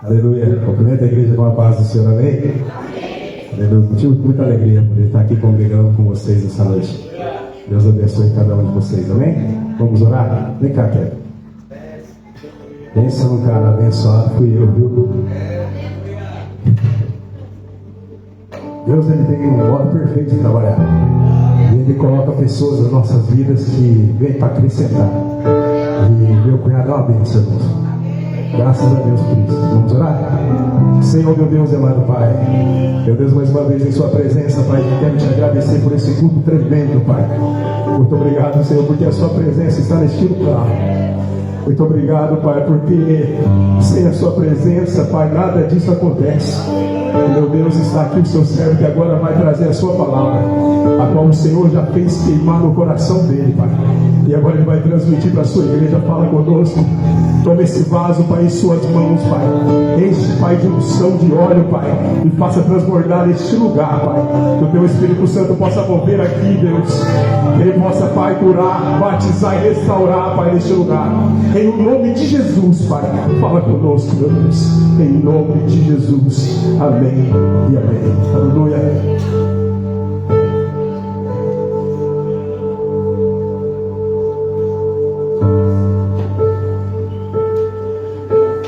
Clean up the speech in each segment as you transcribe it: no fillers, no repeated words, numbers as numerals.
Aleluia. Cumprimento a igreja com a paz do Senhor, amém? Aleluia. Tive muita alegria poder estar aqui congregando com vocês essa noite. Deus abençoe cada um de vocês, amém? Vamos orar? Vem cá, Kevin. Pensa no cara abençoado, fui eu, viu? Deus, ele tem um modo perfeito de trabalhar. E ele coloca pessoas nas nossas vidas que vêm para acrescentar. E meu cunhado é uma bênção, irmãos. Graças a Deus por isso. Vamos orar? Senhor, meu Deus, amado Pai, meu Deus, mais uma vez em sua presença, Pai, quero te agradecer por esse culto tremendo, Pai. Muito obrigado, Senhor, porque a sua presença está neste lugar. Muito obrigado, Pai, porque sem a sua presença, Pai, nada disso acontece. E, meu Deus, está aqui o seu servo que agora vai trazer a sua palavra, a qual o Senhor já fez queimar no coração dele, Pai. E agora ele vai transmitir para a sua igreja. Fala conosco. Toma esse vaso, Pai, em suas mãos, Pai. Enche, Pai, de unção de óleo, Pai, e faça transbordar este lugar, Pai. Que o teu Espírito Santo possa mover aqui, Deus. Que ele possa, Pai, curar, batizar e restaurar, Pai, neste lugar. Em nome de Jesus, Pai. Fala conosco, meu Deus. Em nome de Jesus. Amém e amém. Aleluia.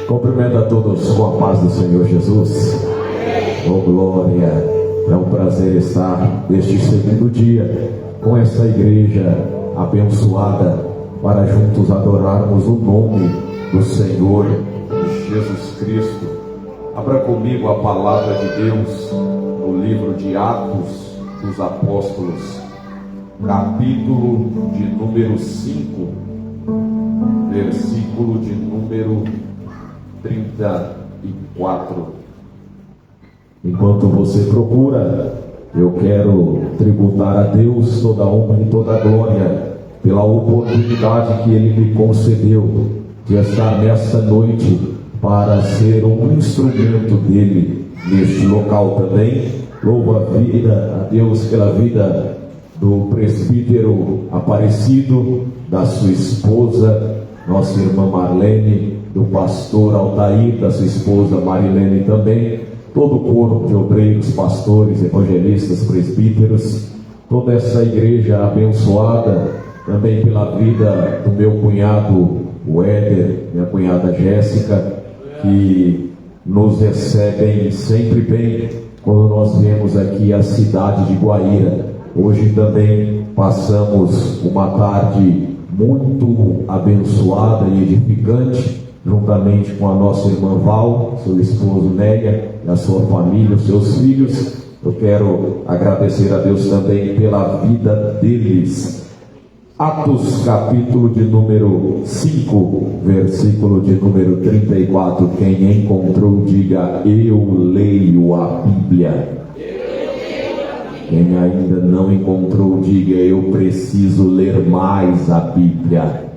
Cumprimento a todos com a paz do Senhor Jesus. Oh glória, é um prazer estar neste segundo dia com essa igreja abençoada para juntos adorarmos o nome do Senhor Jesus Cristo. Abra comigo a palavra de Deus no livro de Atos dos Apóstolos, capítulo de número 5, versículo de número 34. Enquanto você procura, eu quero tributar a Deus toda a honra e toda a glória pela oportunidade que Ele me concedeu de estar nesta noite para ser um instrumento dEle neste local também. Louvo a vida a Deus pela vida do presbítero Aparecido, da sua esposa, nossa irmã Marlene, do pastor Altair, da sua esposa Marilene também, todo o corpo de obreiros, pastores, evangelistas, presbíteros, toda essa igreja abençoada, também pela vida do meu cunhado, o Éder, minha cunhada Jéssica, que nos recebem sempre bem quando nós viemos aqui à cidade de Guaíra. Hoje também passamos uma tarde muito abençoada e edificante, juntamente com a nossa irmã Val, seu esposo Néia, a sua família, os seus filhos. Eu quero agradecer a Deus também pela vida deles. Atos capítulo de número 5, versículo de número 34. Quem encontrou, diga: eu leio a Bíblia. Quem ainda não encontrou, diga: eu preciso ler mais a Bíblia.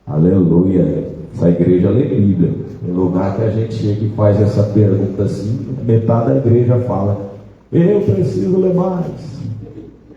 Aleluia. Essa igreja lê Bíblia. Tem lugar que a gente chega e faz essa pergunta assim, metade da igreja fala: eu preciso ler mais.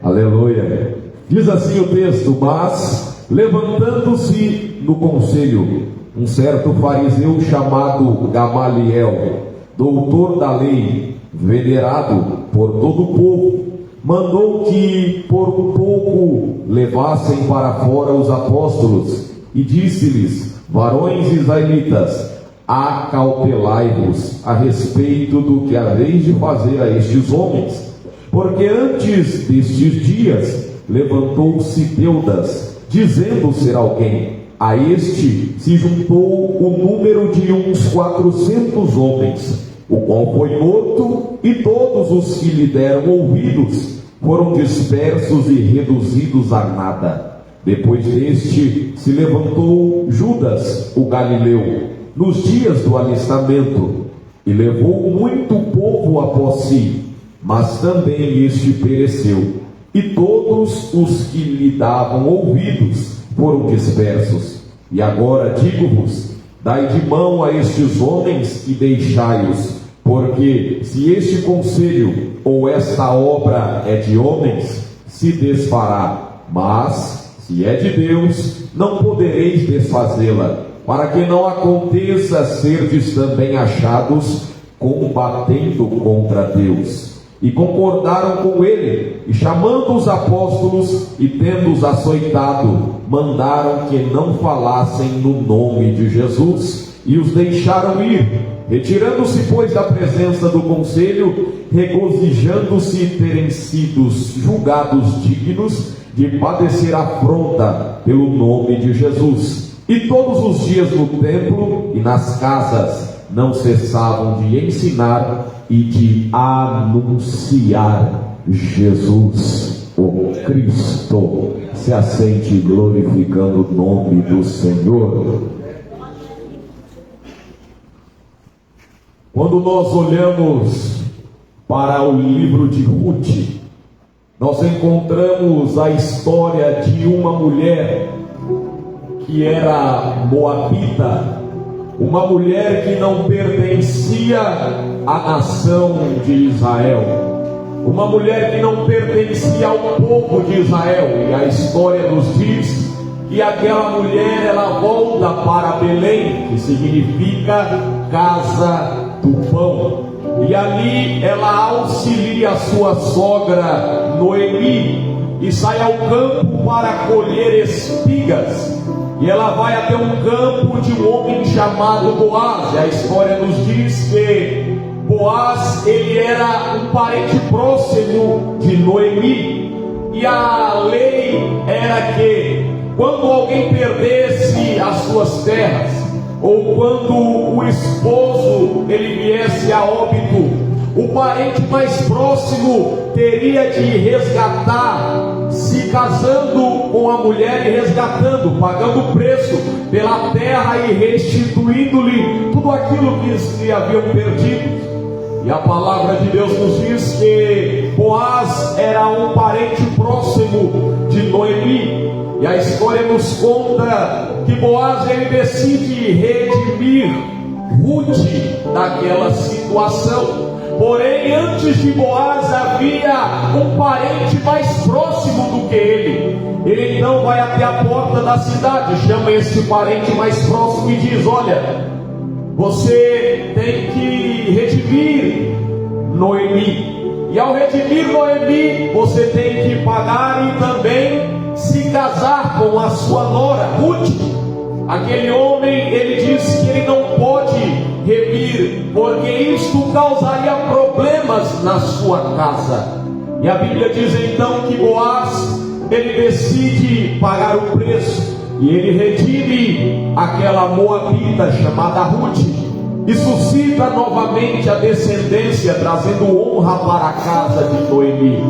Aleluia. Diz assim o texto: mas levantando-se no conselho um certo fariseu chamado Gamaliel, doutor da lei, venerado por todo o povo, mandou que por um pouco levassem para fora os apóstolos e disse-lhes: varões israelitas, acautelai-vos a respeito do que haveis de fazer a estes homens, porque antes destes dias levantou-se Teudas, dizendo ser alguém. A este se juntou o número de uns 400 homens, o qual foi morto, e todos os que lhe deram ouvidos foram dispersos e reduzidos a nada. Depois deste se levantou Judas, o Galileu, nos dias do alistamento, e levou muito povo após si, mas também este pereceu, e todos os que lhe davam ouvidos foram dispersos. E agora digo-vos: dai de mão a estes homens e deixai-os, porque se este conselho ou esta obra é de homens, se desfará, mas se é de Deus, não podereis desfazê-la. para que não aconteça serdes também achados combatendo contra Deus. E concordaram com ele, e chamando os apóstolos e tendo-os açoitado, mandaram que não falassem no nome de Jesus, e os deixaram ir. Retirando-se, pois, da presença do conselho, regozijando-se terem sido julgados dignos de padecer afronta pelo nome de Jesus. E todos os dias no templo e nas casas não cessavam de ensinar e de anunciar Jesus, o Cristo. Se assente glorificando o nome do Senhor. Quando nós olhamos para o livro de Ruth, nós encontramos a história de uma mulher que era moabita, uma mulher que não pertencia à nação de Israel, uma mulher que não pertencia ao povo de Israel. E a história nos diz que aquela mulher, ela volta para Belém, que significa casa do pão, e ali ela auxilia a sua sogra Noemi e sai ao campo para colher espigas. E ela vai até um campo de um homem chamado Boaz. E a história nos diz que Boaz, ele era um parente próximo de Noemi, e a lei era que quando alguém perdesse as suas terras, ou quando o esposo ele viesse a óbito, o parente mais próximo teria de resgatar, se casando com a mulher e resgatando, pagando o preço pela terra e restituindo-lhe tudo aquilo que lhe haviam perdido. E a palavra de Deus nos diz que Boaz era um parente próximo de Noemi. E a história nos conta que Boaz ele decide redimir Ruth daquela situação. Porém, antes de Boaz havia um parente mais próximo do que ele. Ele então vai até a porta da cidade, chama esse parente mais próximo e diz: olha, você tem que redimir Noemi, e ao redimir Noemi, você tem que pagar e também se casar com a sua nora Ruth. Aquele homem, ele diz que ele não pode remir, porque isto causaria problemas na sua casa. E a Bíblia diz então que Boaz, ele decide pagar o preço, e ele redime aquela moabita chamada Ruth, e suscita novamente a descendência, trazendo honra para a casa de Noemi.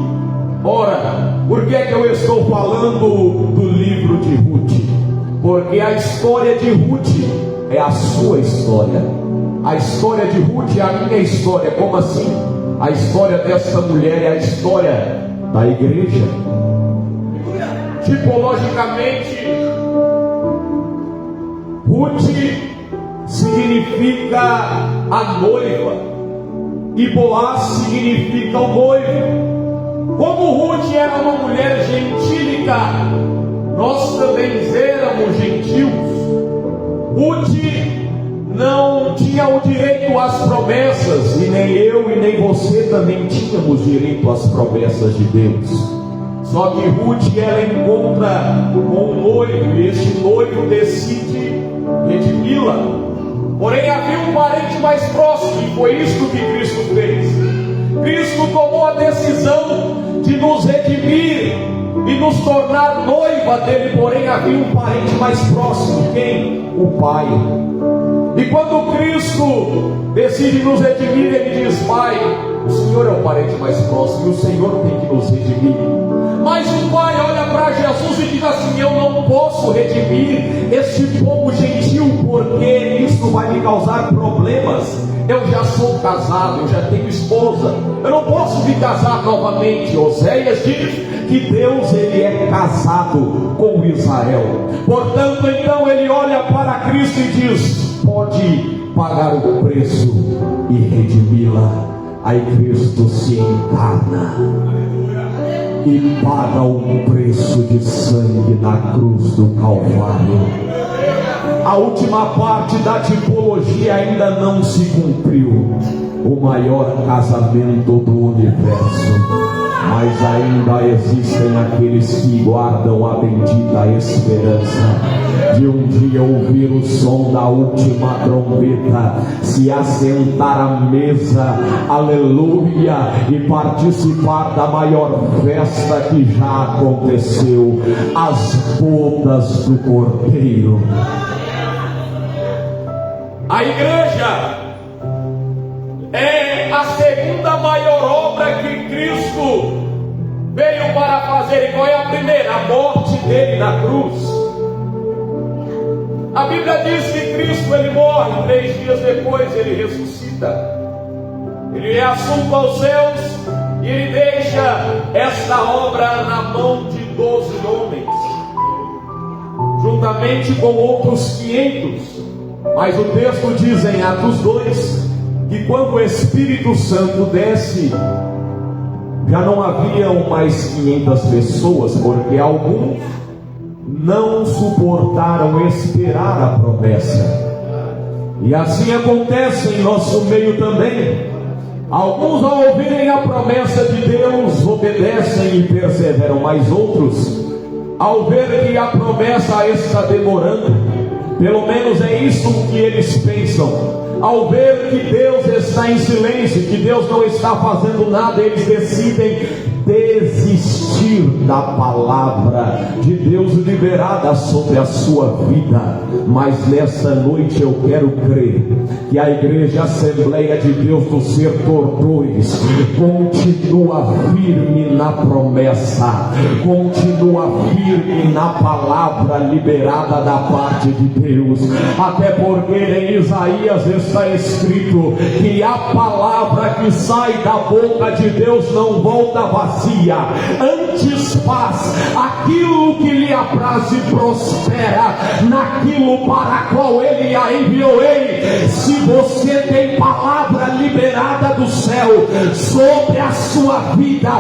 Ora, por que é que eu estou falando do livro de Ruth? Porque a história de Ruth é a sua história. A história de Ruth é a minha história. Como assim? A história dessa mulher é a história da igreja. Tipologicamente, Ruth significa a noiva e Boaz significa o noivo. Como Ruth era uma mulher gentílica, nós também éramos gentios. Ruth não tinha o direito às promessas, e nem eu e nem você também tínhamos direito às promessas de Deus. Só que Ruth, ela encontra com um noivo, e este noivo decide redimi-la. Porém havia um parente mais próximo, e foi isso que Cristo fez. Cristo tomou a decisão de nos redimir e nos tornar noiva dele. Porém havia um parente mais próximo. Quem? O Pai. E quando Cristo decide nos redimir, ele diz: Pai, o Senhor é o parente mais próximo, e o Senhor tem que nos redimir. Mas o Pai olha para Jesus e diz assim: eu não posso redimir este povo gentil, porque isso vai me causar problemas. Eu já sou casado, eu já tenho esposa, eu não posso me casar novamente. Oséias diz que Deus, ele é casado com Israel. Portanto, então ele olha para Cristo e diz: pode pagar o preço e redimi-la. Aí Cristo se encarna e paga um preço de sangue na cruz do Calvário. A última parte da tipologia ainda não se cumpriu. O maior casamento do universo. Mas ainda existem aqueles que guardam a bendita esperança de um dia ouvir o som da última trombeta, se assentar à mesa, aleluia, e participar da maior festa que já aconteceu, as bodas do Cordeiro. A igreja é a segunda maior obra que Cristo veio para fazer. E qual é a primeira? A morte dele na cruz. A Bíblia diz que Cristo, ele morre, 3 dias depois ele ressuscita. Ele é assunto aos céus e ele deixa esta obra na mão de 12 homens, juntamente com outros 500. Mas o texto diz em Atos 2 que quando o Espírito Santo desce, já não haviam mais 500 pessoas, porque alguns não suportaram esperar a promessa. E assim acontece em nosso meio também. Alguns, ao ouvirem a promessa de Deus, obedecem e perseveram, mas outros, ao ver que a promessa está demorando, pelo menos é isso que eles pensam, ao ver que Deus está em silêncio, que Deus não está fazendo nada, eles decidem desistir da palavra de Deus liberada sobre a sua vida. Mas nesta noite eu quero crer que a Igreja Assembleia de Deus do Setor 2 continua firme na promessa, continua firme na palavra liberada da parte de Deus, até porque em Isaías está escrito que a palavra que sai da boca de Deus não volta vazia, antes faz aquilo que lhe apraz e prospera naquilo para a qual ele a enviou. Ei, se você tem palavra liberada do céu sobre a sua vida,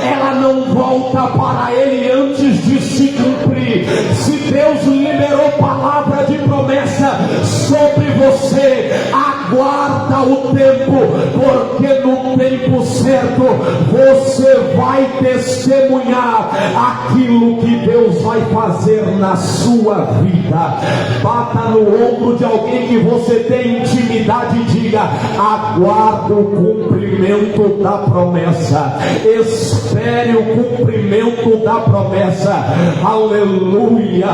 ela não volta para ele antes de se cumprir. Se Deus liberou palavra de promessa sobre você, aguarda o tempo, porque no tempo certo você vai testemunhar aquilo que Deus vai fazer na sua vida. Bata no ombro de alguém que você tem intimidade e diga: aguarda o cumprimento da promessa, espere o cumprimento da promessa. Aleluia,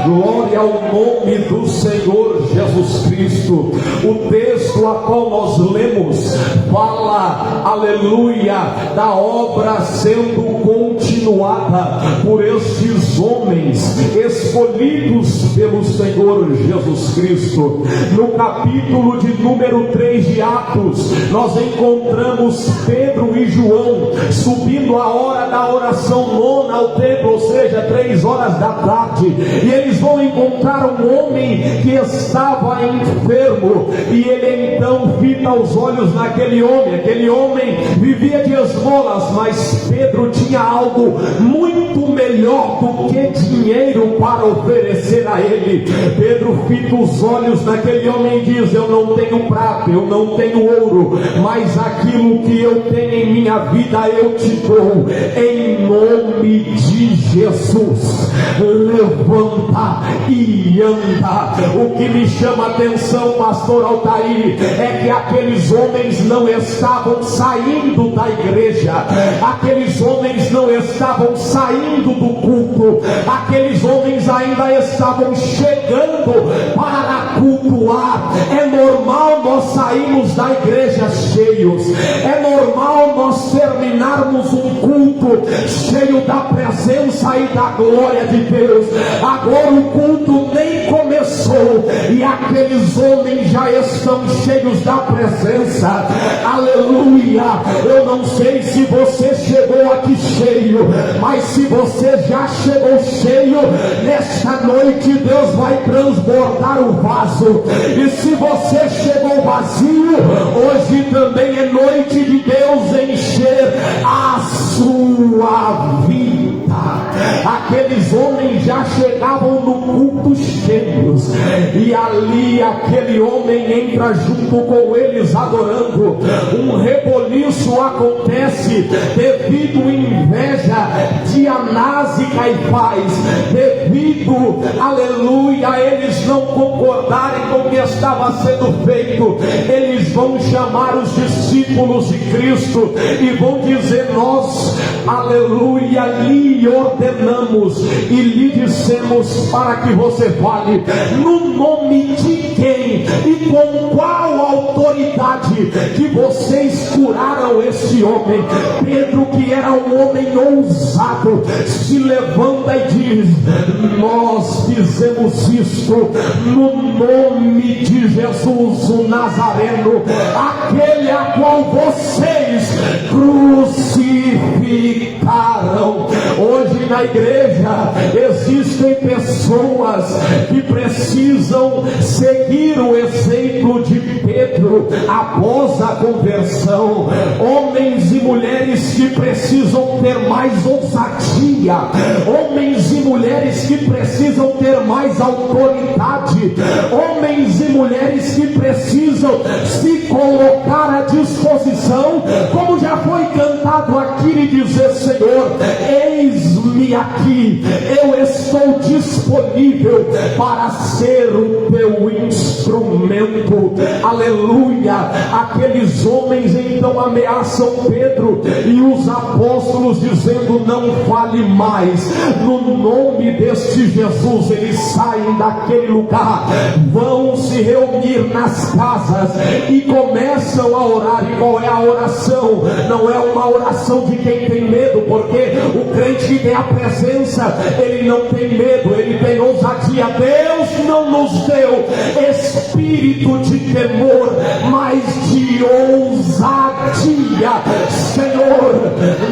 glória ao nome do Senhor Jesus Cristo. O texto a qual nós lemos fala, aleluia, da obra sendo continuada por estes homens escolhidos pelo Senhor Jesus Cristo. No capítulo de número 3 de Atos, nós encontramos Pedro e João subindo a hora da oração nona ao templo, ou seja, 3 horas da tarde, e eles vão encontrar um homem que estava enfermo, e ele então fita os olhos naquele homem. Aquele homem vivia de esmolas, mas Pedro tinha algo muito melhor do que dinheiro para oferecer a ele. Pedro fita os olhos naquele homem e diz: eu não tenho prata, eu não tenho ouro, mas aquilo que eu tenho em minha vida eu te dou, em nome de Jesus. Levanta e anda. O que me chama a atenção, pastor Altair, é que aqueles homens não estavam saindo da igreja, aqueles homens não estavam saindo do culto, aqueles homens ainda estavam chegando para cultuar. É normal nós sairmos da igreja cheios, é normal nós terminarmos um culto cheio da presença e da glória de Deus. Agora o culto nem começou e aqueles homens já estão cheios da presença. Aleluia. Eu não sei se você chegou aqui cheio, mas se você já chegou cheio, nesta noite Deus vai transbordar o vaso. E se você chegou vazio, hoje também é noite de Deus encher a sua vida. aqueles homens já chegavam no culto cheios, e ali aquele homem entra junto com eles adorando. Um reboliço acontece devido à inveja de Anás e Caifás, devido, aleluia, a eles não concordarem com o que estava sendo feito. Eles vão chamar os discípulos de Cristo e vão dizer: nós, aleluia, lhe ordenamos e lhe dissemos para que você fale no nome de quem e com qual autoridade que vocês curaram esse homem. Pedro, que era um homem ousado, se levanta e diz: nós fizemos isto no nome de Jesus o Nazareno, aquele a qual vocês crucificaram. Hoje na igreja existem pessoas que precisam seguir o exemplo de Pedro após a conversão, homens e mulheres que precisam ter mais ousadia, homens e mulheres que precisam ter mais autoridade, homens e mulheres que precisam se colocar à disposição, como já foi cantado aqui, e dizer: Senhor, eis-me aqui, eu estou disponível para ser o teu instrumento. Aleluia. Aqueles homens então ameaçam Pedro e os apóstolos, dizendo: não fale mais. No nome deste Jesus, eles saem daquele lugar, vão se reunir nas casas e começam a orar. E qual é a oração? Não é uma oração de quem tem medo, porque o crente que tem a presença, ele não tem medo, ele tem ousadia. Deus não nos deu espírito de temor, mas de ousadia. Senhor,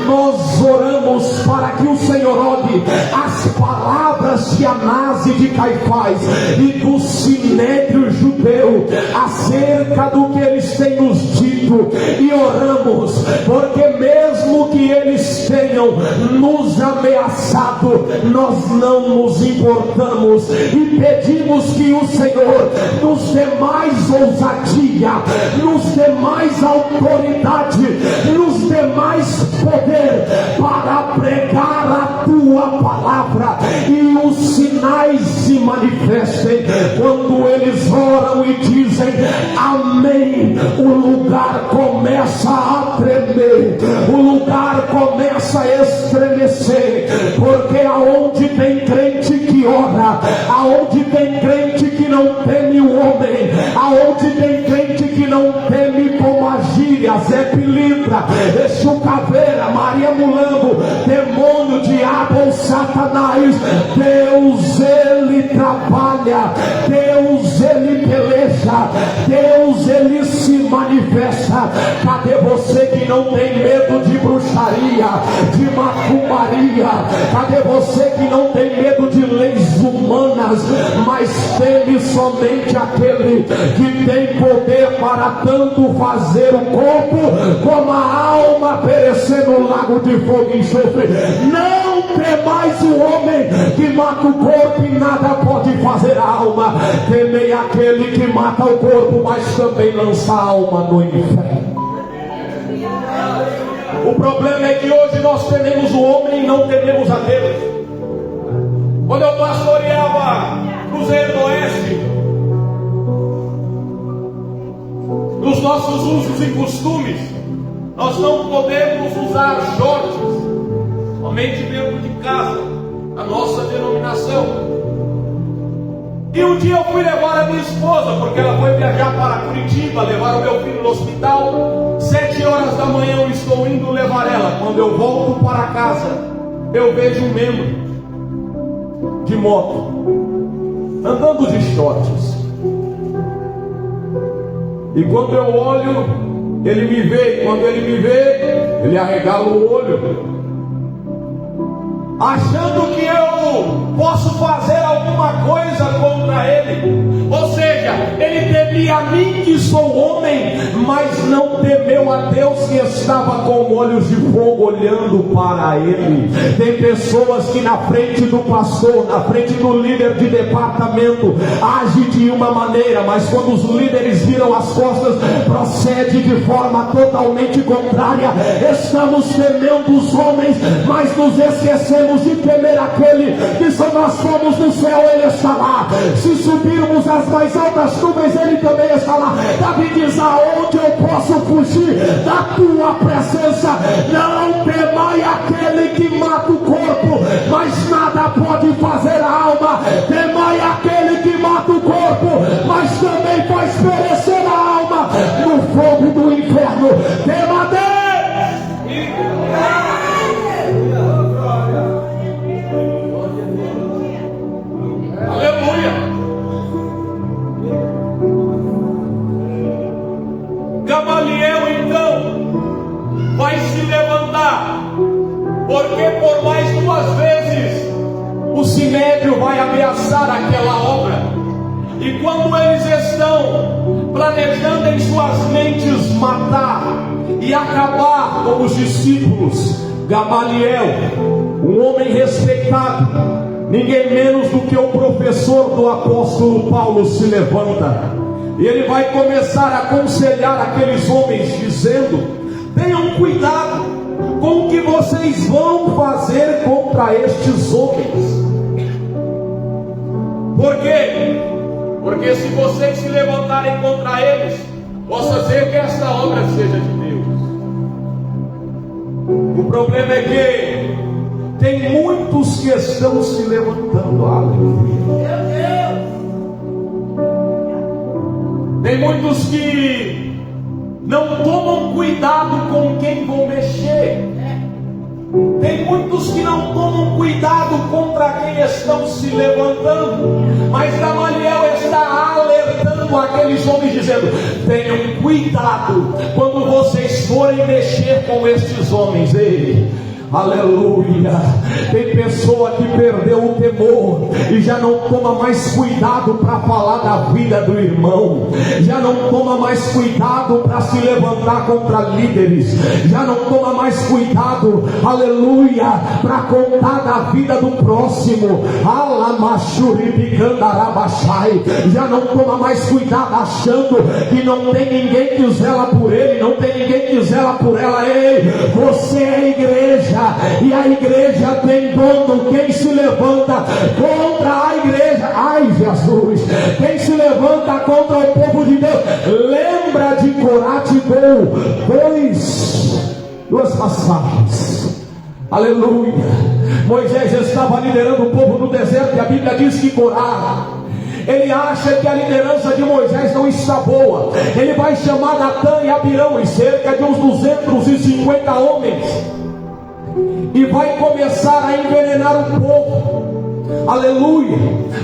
nós oramos para que o Senhor olhe as palavras de Anás e de Caifás e do sinédrio judeu acerca do que eles têm nos dito, e oramos porque mesmo que eles tenham nos ameaçado, nós não nos importamos e pedimos que o Senhor nos dê mais ousadia, nos dê mais autoridade, nos dê mais poder para pregar a tua palavra e os sinais se manifestem. Quando eles oram e dizem amém, o lugar começa a tremer, o lugar começa a estremecer, porque aonde tem crente que ora, aonde tem crente que não teme o homem, aonde tem crente que não teme como agir, a Zé Pilintra, Exu Caveira, Maria Mulambo, demônio, diabo ou Satanás, Deus ele trabalha, Deus ele peleja, Deus ele se manifesta. Cadê você que não tem medo de bruxaria, de macumbaria? Cadê você que não tem medo de leis humanas, mas teme somente aquele que tem poder para tanto fazer o corpo como a alma perecer no lago de fogo e enxofre? Não temais o homem que mata o corpo e nada pode fazer a alma. Temei aquele que mata o corpo, mas também lança a alma no inferno. O problema é que hoje nós tememos o homem e não tememos a Deus. Quando eu pastoreava Cruzeiro do Oeste, nos nossos usos e costumes, nós não podemos usar shorts somente dentro de casa, a nossa denominação. E um dia eu fui levar a minha esposa, porque ela foi viajar para Curitiba, levar o meu filho no hospital. 7 horas da manhã eu estou indo levar ela. Quando eu volto para casa, eu vejo um membro de moto andando de shorts. E quando eu olho, ele me vê. E quando ele me vê, ele arregala o olho, achando que eu posso fazer alguma coisa contra ele. Ou seja, ele temia a mim, que sou homem, mas não temeu a Deus que estava com olhos de fogo olhando para ele. Tem pessoas que na frente do pastor, na frente do líder de departamento, age de uma maneira, mas quando os líderes viram as costas, procede de forma totalmente contrária. Estamos temendo os homens, mas nos esquecemos de temer aquele que se nós formos no céu, ele está lá. Se subirmos as mais altas nuvens, ele também está lá. Davi diz: aonde eu posso fugir da tua presença? Não temai aquele que mata o corpo, mas nada pode fazer a alma. Temai aquele que mata o corpo, mas também faz perecer a alma no fogo do inferno. Tema Deus. Aleluia. Gamaliel então vai se levantar, porque por mais 2 vezes o Sinédrio vai ameaçar aquela obra. E quando eles estão planejando em suas mentes matar e acabar com os discípulos, Gamaliel, um homem respeitado, ninguém menos do que o professor do apóstolo Paulo, se levanta. E ele vai começar a aconselhar aqueles homens, dizendo: tenham cuidado com o que vocês vão fazer contra estes homens. Por quê? Porque se vocês se levantarem contra eles, possa ser que esta obra seja de Deus. O problema é que tem muitos que estão se levantando. Aleluia. Tem muitos que não tomam cuidado com quem vão mexer. Tem muitos que não tomam cuidado contra quem estão se levantando. Mas Gamaliel está alertando aqueles homens, dizendo: tenham cuidado quando vocês forem mexer com estes homens. Ei, aleluia. Tem pessoa que perdeu o temor e já não toma mais cuidado para falar da vida do irmão, já não toma mais cuidado para se levantar contra líderes, já não toma mais cuidado, aleluia, para contar da vida do próximo. Já não toma mais cuidado, achando que não tem ninguém que zela por ele, não tem ninguém que zela por ela. Ei, você é a igreja, e a igreja tem dono. Quem se levanta contra a igreja, ai Jesus, quem se levanta contra o povo de Deus, lembra de Corá, te deu duas passagens. Aleluia. Moisés estava liderando o povo no deserto, e a Bíblia diz que Corá, ele acha que a liderança de Moisés não está boa. Ele vai chamar Datã e Abirão e cerca de uns 250 homens, e vai começar a envenenar o povo. Aleluia.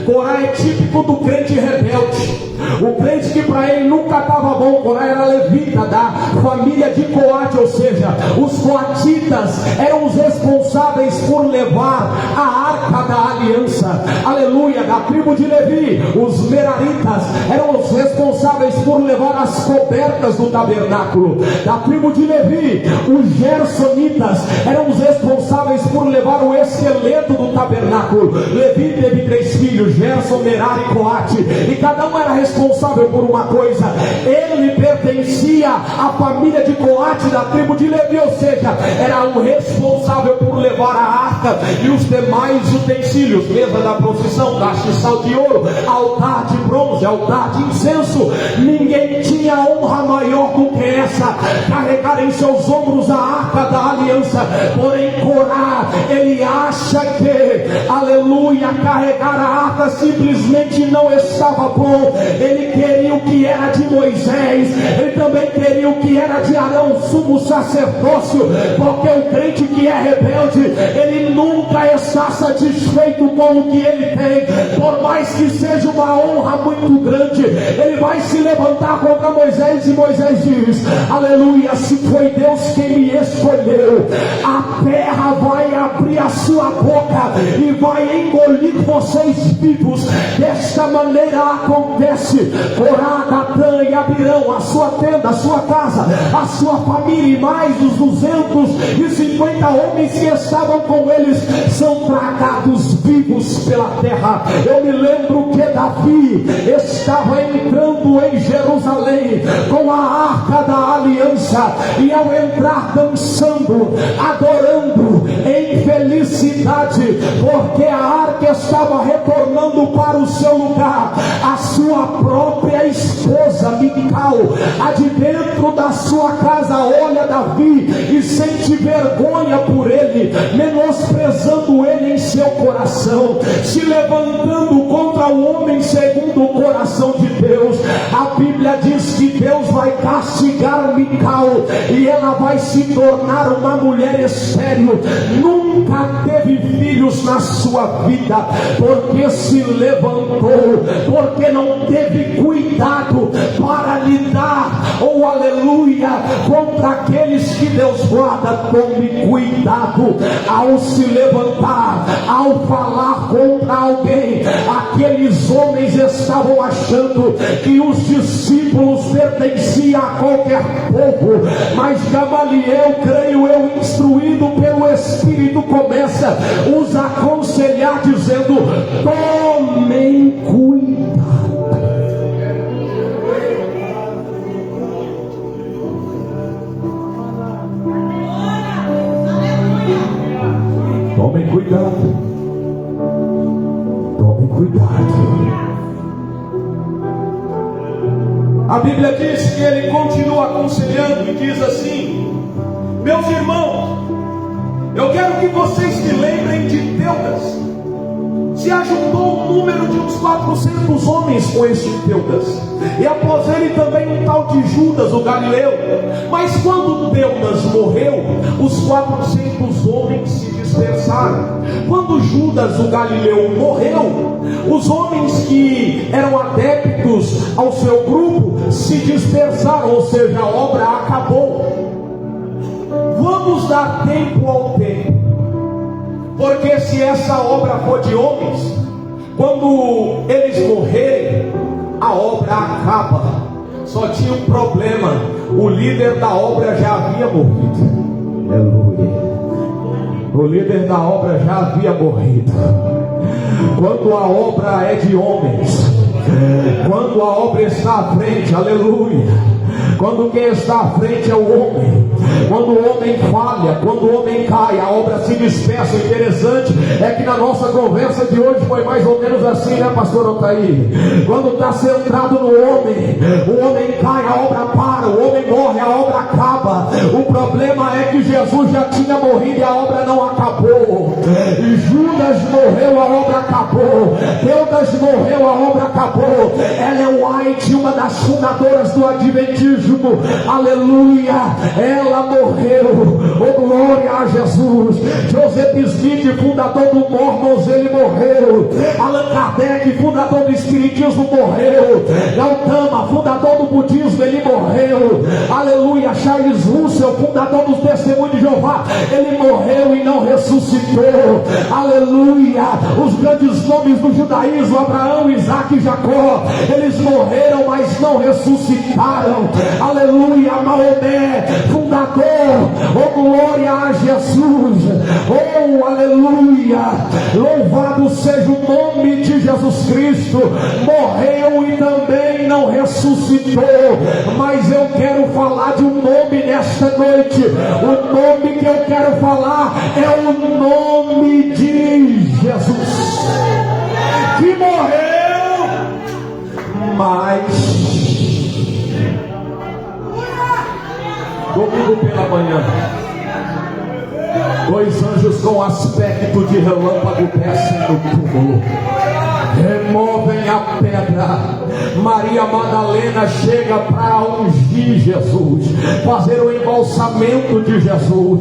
Corá é típico do crente rebelde, o crente que para ele nunca estava bom. Corá era levita da família de Coate, ou seja, os coatitas eram os responsáveis por levar a arca da aliança. Aleluia. Da tribo de Levi, os meraritas eram os responsáveis por levar as cobertas do tabernáculo. Da tribo de Levi, os gersonitas eram os responsáveis por levar o esqueleto do tabernáculo. Levi teve 3 filhos, Gerson, Merari e Coate, e cada um era responsável por uma coisa. Ele pertencia à família de Coate, da tribo de Levi, ou seja, era o responsável por levar a arca e os demais utensílios: mesa da procissão, castiçal de ouro, altar de bronze, altar de incenso. Ninguém tinha honra maior do que essa, carregar em seus ombros a arca da aliança. Porém Corá, ele acha que, aleluia, carregar a arca simplesmente não estava bom. Ele queria o que era de Moisés, ele também queria o que era de Arão, sumo sacerdócio, porque o crente que é rebelde, ele nunca está satisfeito com o que ele tem. Por mais que seja uma honra muito grande, ele vai se levantar contra Moisés, e Moisés diz: aleluia, se foi Deus quem me escolheu, a terra vai abrir a sua boca e vai engolir vocês vivos. Desta maneira acontece. Corá, Datã e Abirão, a sua tenda, sua casa, a sua família e mais os 250 homens que estavam com eles são tragados vivos pela terra. Eu me lembro que Davi estava entrando em Jerusalém com a arca da aliança, e ao entrar dançando, adorando em felicidade, porque a arca estava retornando para o seu lugar, a sua própria esposa Mical, a de dentro da sua casa, olha Davi e sente vergonha por ele, menosprezando ele em seu coração, se levantando contra o homem segundo o coração de Deus. A Bíblia diz que Deus vai castigar Mical e ela vai se tornar uma mulher estéril, nunca teve filhos na sua vida, porque se levantou, porque não teve cuidado para lidar, oh aleluia, contra aqueles que Deus guarda. Tome cuidado ao se levantar, ao falar contra alguém. Aqueles homens estavam achando que os discípulos pertenciam a qualquer povo, mas Gamaliel, creio eu, instruído pelo Espírito, começa a os aconselhar dizendo: tomem cuidado. Tomem cuidado. Tomem cuidado. A Bíblia diz que ele continua aconselhando e diz assim: meus irmãos, eu quero que vocês se lembrem de Teudas. Se ajuntou um número de uns 400 homens com este Teudas, e após ele também um tal de Judas, o Galileu. Mas quando Teudas morreu, os 400 homens se dispersaram. Quando Judas, o Galileu, morreu, os homens que eram adeptos ao seu grupo se dispersaram, ou seja, a obra acabou. Vamos dar tempo ao tempo, porque se essa obra for de homens, quando eles morrerem, a obra acaba. Só tinha um problema: o líder da obra já havia morrido. Aleluia. O líder da obra já havia morrido. Quando a obra é de homens, quando a obra está à frente, aleluia, quando quem está à frente é o homem, quando o homem falha, quando o homem cai, a obra se dispersa. O interessante é que na nossa conversa de hoje foi mais ou menos assim, né, pastor Otaí? Quando está centrado no homem, o homem cai, a obra para, o homem morre, a obra acaba. O problema é que Jesus já tinha morrido e a obra não acabou. Judas morreu, a obra acabou. Teudas morreu, a obra acabou. Ellen White, uma das fundadoras do Adventismo, aleluia, ela morreu. Oh, glória a Jesus. Joseph Smith, fundador do Mormons, ele morreu. Allan Kardec, fundador do Espiritismo, morreu. Gautama, fundador do Budismo, ele morreu. Aleluia. Charles Russell, fundador dos Testemunhos de Jeová, ele morreu e não ressuscitou. Aleluia. Os grandes nomes do judaísmo, Abraão, Isaac e Jacó, eles morreram, mas não ressuscitaram. Aleluia. Maomé, fundador, oh glória a Jesus, oh aleluia, louvado seja o nome de Jesus Cristo, morreu e também não ressuscitou. Mas eu quero falar de um nome nesta noite. O nome que eu quero falar é o nome de Jesus, que morreu, mas domingo pela manhã, 2 anjos com aspecto de relâmpago descem no túmulo, removem a pedra. Maria Madalena chega para ungir Jesus, fazer o embalsamento de Jesus.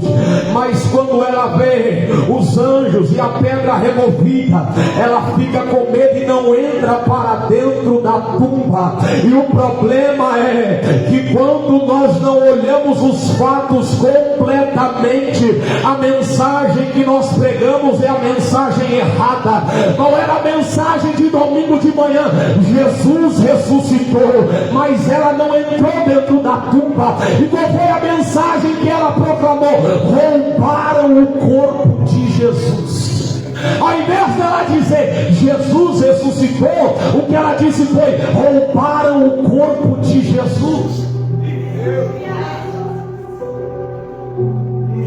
Mas quando ela vê os anjos e a pedra removida, ela fica com medo e não entra para dentro da tumba. E o problema é que quando nós não olhamos os fatos completamente, a mensagem que nós pregamos é a mensagem errada. Qual era a mensagem mensagem de domingo de manhã: Jesus ressuscitou, mas ela não entrou dentro da tumba. E qual foi a mensagem que ela proclamou? Roubaram o corpo de Jesus. Ao invés dela dizer Jesus ressuscitou, o que ela disse foi: roubaram o corpo de Jesus.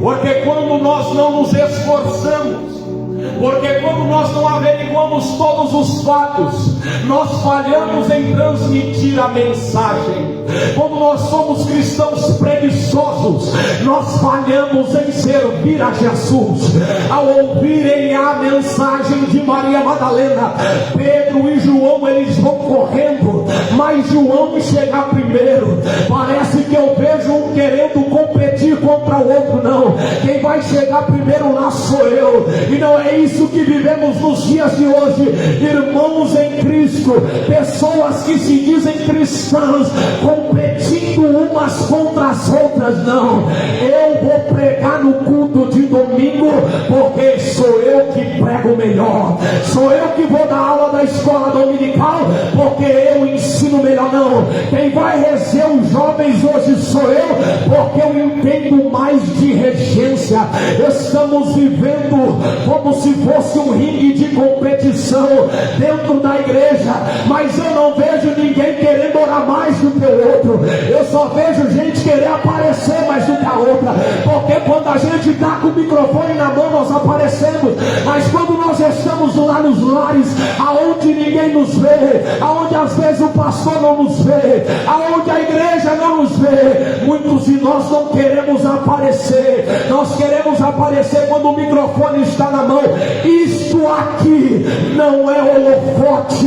Porque quando nós não nos esforçamos, porque quando nós não averiguamos todos os fatos, nós falhamos em transmitir a mensagem. Quando nós somos cristãos preguiçosos, nós falhamos em servir a Jesus. Ao ouvirem a mensagem de Maria Madalena, Pedro e João, eles vão correndo, mas João chega primeiro. Parece que eu vejo um querendo competir contra o outro. Não, quem vai chegar primeiro lá sou eu. E não é isso que vivemos nos dias de hoje, irmãos em Cristo, pessoas que se dizem cristãs, competindo umas contra as outras. Não, eu vou pregar no culto de domingo, porque sou eu que prego melhor, sou eu que vou dar aula da escola dominical, porque eu ensino melhor. Não, quem vai reger os jovens hoje sou eu, porque eu entendo mais de regência. Estamos vivendo como se fosse um ringue de competição dentro da igreja, mas eu não vejo ninguém querendo orar mais do que o outro. Eu só vejo gente querer aparecer mais do que a outra, porque quando a gente está com o microfone na mão nós aparecemos, mas quando nós estamos lá nos lares, aonde ninguém nos vê, aonde às vezes o pastor não nos vê, aonde a igreja não nos vê, muitos de nós não queremos aparecer. Nós queremos aparecer quando o microfone está na mão. Isto aqui não é holofote,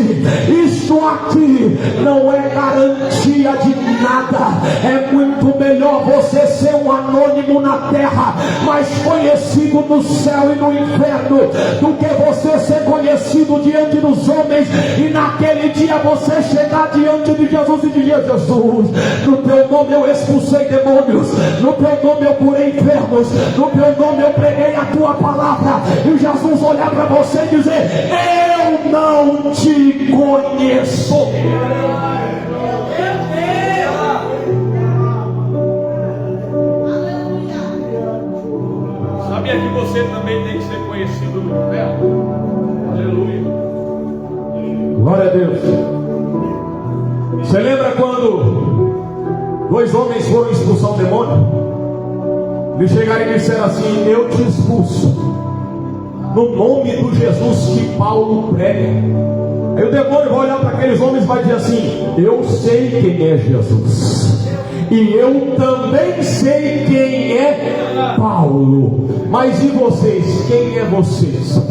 isto aqui não é garantia de nada. É muito melhor você ser um anônimo na terra, mas conhecido no céu e no inferno, do que você ser conhecido diante dos homens e naquele dia você chegar diante de Jesus e dizer: Jesus, no teu nome eu expulsei demônios, no teu nome eu curei enfermos, no teu nome eu preguei a tua palavra. E Jesus olhar para você e dizer: eu não te conheço. Sabia que você também tem que ser conhecido no inferno? Aleluia. Glória a Deus. Você lembra quando 2 homens foram expulsar um demônio? Eles chegaram e disseram assim: eu te expulso no nome do Jesus que Paulo prega. Aí o demônio vai olhar para aqueles homens e vai dizer assim: eu sei quem é Jesus, e eu também sei quem é Paulo, mas e vocês? Quem é vocês?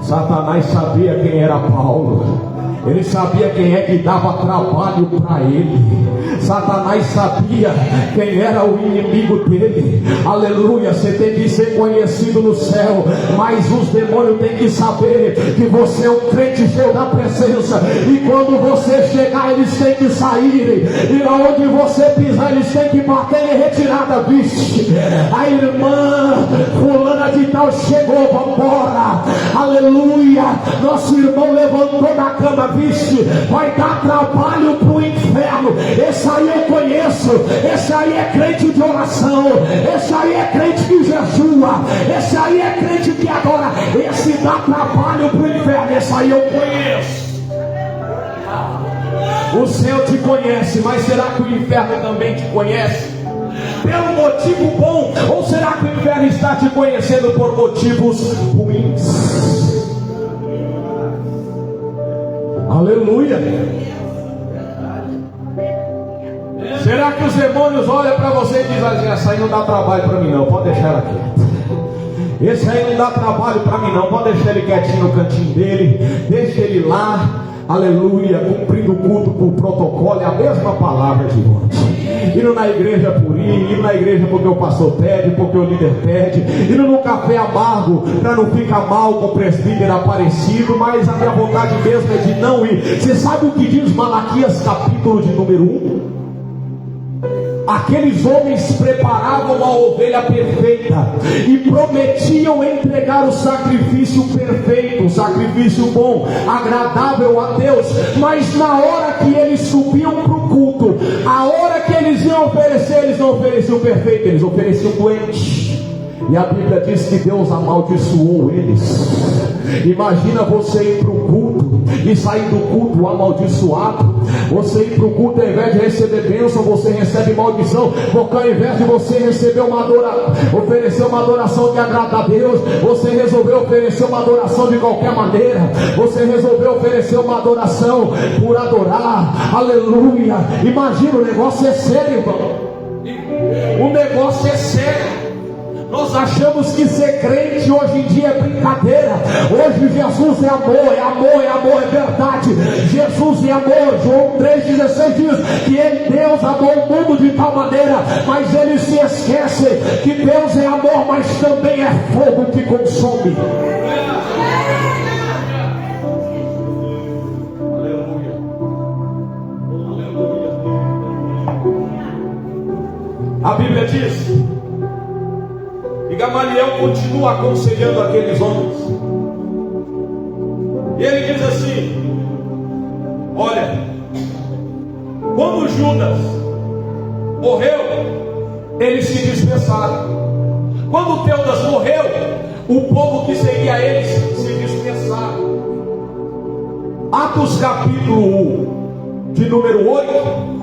Satanás sabia quem era Paulo. Ele sabia quem é que dava trabalho para ele. Satanás sabia quem era o inimigo dele. Aleluia. Você tem que ser conhecido no céu, mas os demônios têm que saber que você é um crente cheio da presença. E quando você chegar, eles têm que sair. E aonde você pisar, eles têm que bater em retirada. Vixe, a irmã fulana de tal chegou, vambora. Aleluia. Nosso irmão levantou da cama. Vixe, vai dar trabalho para o inferno. Esse aí eu conheço. Esse aí é crente de oração. Esse aí é crente que jejua. Esse aí é crente que adora. Esse dá trabalho para o inferno. Esse aí eu conheço. O céu te conhece, mas será que o inferno também te conhece? Pelo motivo bom? Ou será que o inferno está te conhecendo por motivos ruins? Aleluia. Será que os demônios olham para você e dizem assim: essa aí não dá trabalho para mim não, pode deixar ela quieta. Esse aí não dá trabalho para mim não, pode deixar ele quietinho no cantinho dele, deixa ele lá, aleluia, cumprindo o culto por protocolo. É a mesma palavra de ontem. Indo na igreja por ir, indo na igreja porque o pastor pede, porque o líder pede, indo no café amargo para não ficar mal com o presbítero aparecido, mas a minha vontade mesmo é de não ir. Você sabe o que diz Malaquias capítulo de número 1? Aqueles homens preparavam a ovelha perfeita e prometiam entregar o sacrifício perfeito, o sacrifício bom, agradável a Deus. Mas na hora que eles subiam para o culto, a hora que eles iam oferecer, eles não ofereciam o perfeito, eles ofereciam o doente. E a Bíblia diz que Deus amaldiçoou eles. Imagina você ir para o culto e sair do culto amaldiçoado. Você ir para o culto, ao invés de receber bênção, você recebe maldição. Porque ao invés de você receber oferecer uma adoração que agrada a Deus, você resolveu oferecer uma adoração de qualquer maneira. Você resolveu oferecer uma adoração por adorar. Aleluia. Imagina, o negócio é sério, irmão. O negócio é sério. Nós achamos que ser crente hoje em dia é brincadeira. Hoje Jesus é amor, é amor, é amor, é verdade. Jesus é amor. João 3,16 diz que Deus amou o mundo de tal maneira, mas eles se esquecem que Deus é amor, mas também é fogo que consome. A Bíblia diz, e Gamaliel continua aconselhando aqueles homens, e ele diz assim: olha, quando Judas morreu, eles se dispersaram. Quando Teudas morreu, o povo que seguia eles se dispersaram. Atos capítulo 1, de número 8,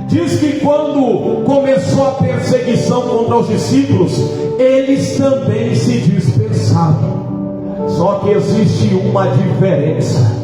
diz que quando começou a perseguição contra os discípulos, eles também se dispersaram. Só que existe uma diferença.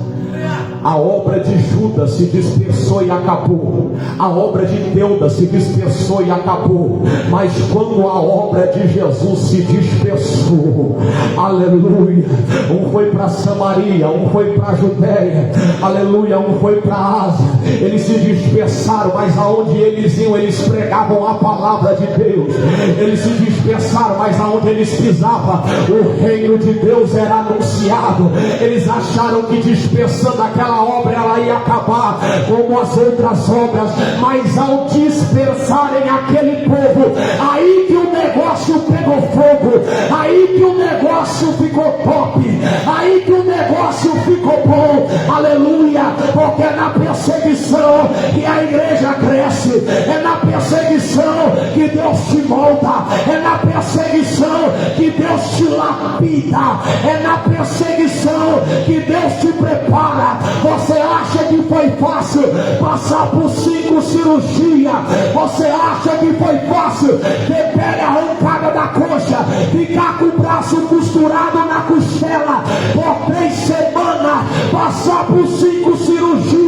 A obra de Judas se dispersou e acabou. A obra de Teudas se dispersou e acabou. Mas quando a obra de Jesus se dispersou, aleluia, um foi para Samaria, um foi para a Judéia, aleluia, um foi para a Ásia. Eles se dispersaram, mas aonde eles iam, eles pregavam a palavra de Deus. Eles se dispersaram, mas aonde eles pisavam, o reino de Deus era anunciado. Eles acharam que dispersando aquela obra ela ia acabar como as outras obras, mas ao dispersarem aquele povo, aí que o negócio pegou fogo, aí que o negócio ficou top, aí que o negócio ficou bom, aleluia, porque é na perseguição que a igreja cresce, é na perseguição que Deus te molda, é na perseguição que Deus te lapida, é na perseguição que Deus te prepara. Você acha que foi fácil passar por 5 cirurgias? Você acha que foi fácil ter pele arrancada da coxa, ficar com o braço costurado na costela por 3 semanas, passar por 5 cirurgias?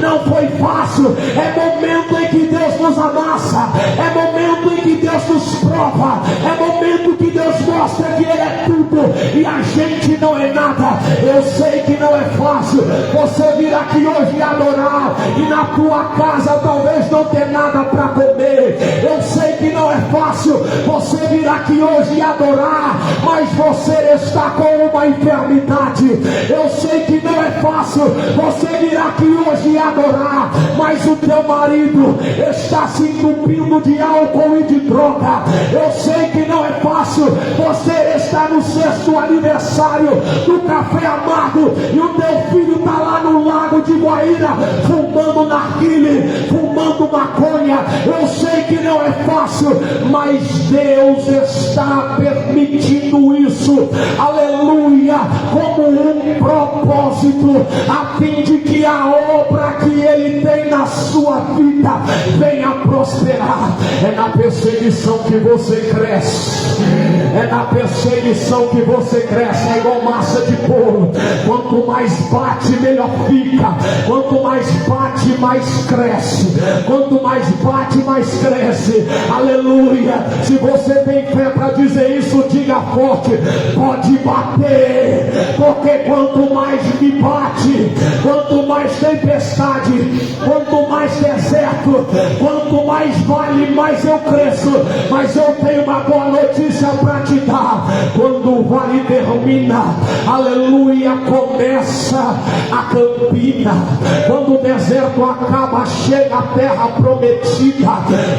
Não foi fácil. É momento em que Deus nos amassa, é momento em que Deus nos prova, é momento que Deus mostra que Ele é tudo e a gente não é nada. Eu sei que não é fácil você vir aqui hoje e adorar, e na tua casa talvez não ter nada para comer. Eu sei que não é fácil você vir aqui hoje e adorar, mas você está com uma enfermidade. Eu sei que não é fácil você vir aqui hoje e adorar, mas o teu marido está se entupindo de álcool e de droga. Eu sei que não é fácil você estar no 6º aniversário do café amargo e o teu filho está lá no lago de Guaíra fumando narguile, fumando maconha. Eu sei que não é fácil, mas Deus está permitindo isso, aleluia, como um propósito, a fim de que a obra que Ele tem na sua vida venha prosperar. É na perseguição que você cresce, é na perseguição que você cresce. É igual massa de bolo, quanto mais bate melhor fica, quanto mais bate mais cresce, quanto mais bate mais cresce, aleluia. Se você tem tem fé para dizer isso, diga forte: pode bater, porque quanto mais me bate, quanto mais tempestade, quanto mais deserto, quanto mais vale, mais eu cresço. Mas eu tenho uma boa notícia para te dar: quando o vale termina, aleluia, começa a campina. Quando o deserto acaba, chega a terra prometida.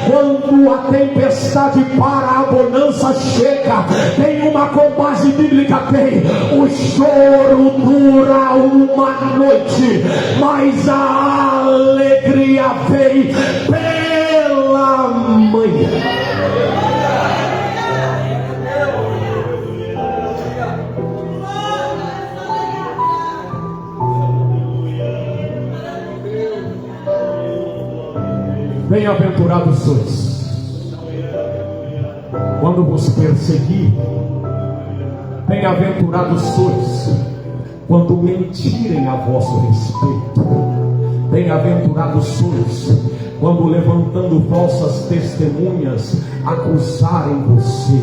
Quando a tempestade para, a bonança chega. Tem uma com base bíblica, tem: o choro dura uma noite, mas a alegria vem pela manhã. Bem-aventurados sois quando vos perseguir. Bem-aventurados sois quando mentirem a vosso respeito. Bem-aventurados sois quando, levantando falsas testemunhas, acusarem você.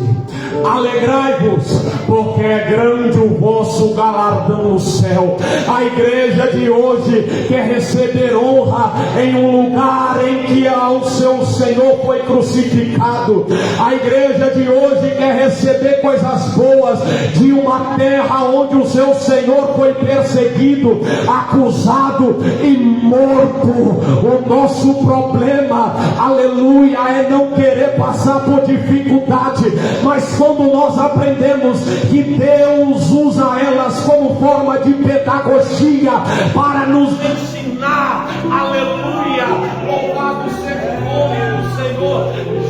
Alegrai-vos, porque é grande o vosso galardão no céu. A igreja de hoje quer receber honra em um lugar em que o seu Senhor foi crucificado. A igreja de hoje quer receber coisas boas de uma terra onde o seu Senhor foi perseguido, acusado e morto. O nosso problema, aleluia, é não querer passar por dificuldade. Mas quando nós aprendemos que Deus usa elas como forma de pedagogia para nos ensinar, aleluia, louvado seja o nome do Senhor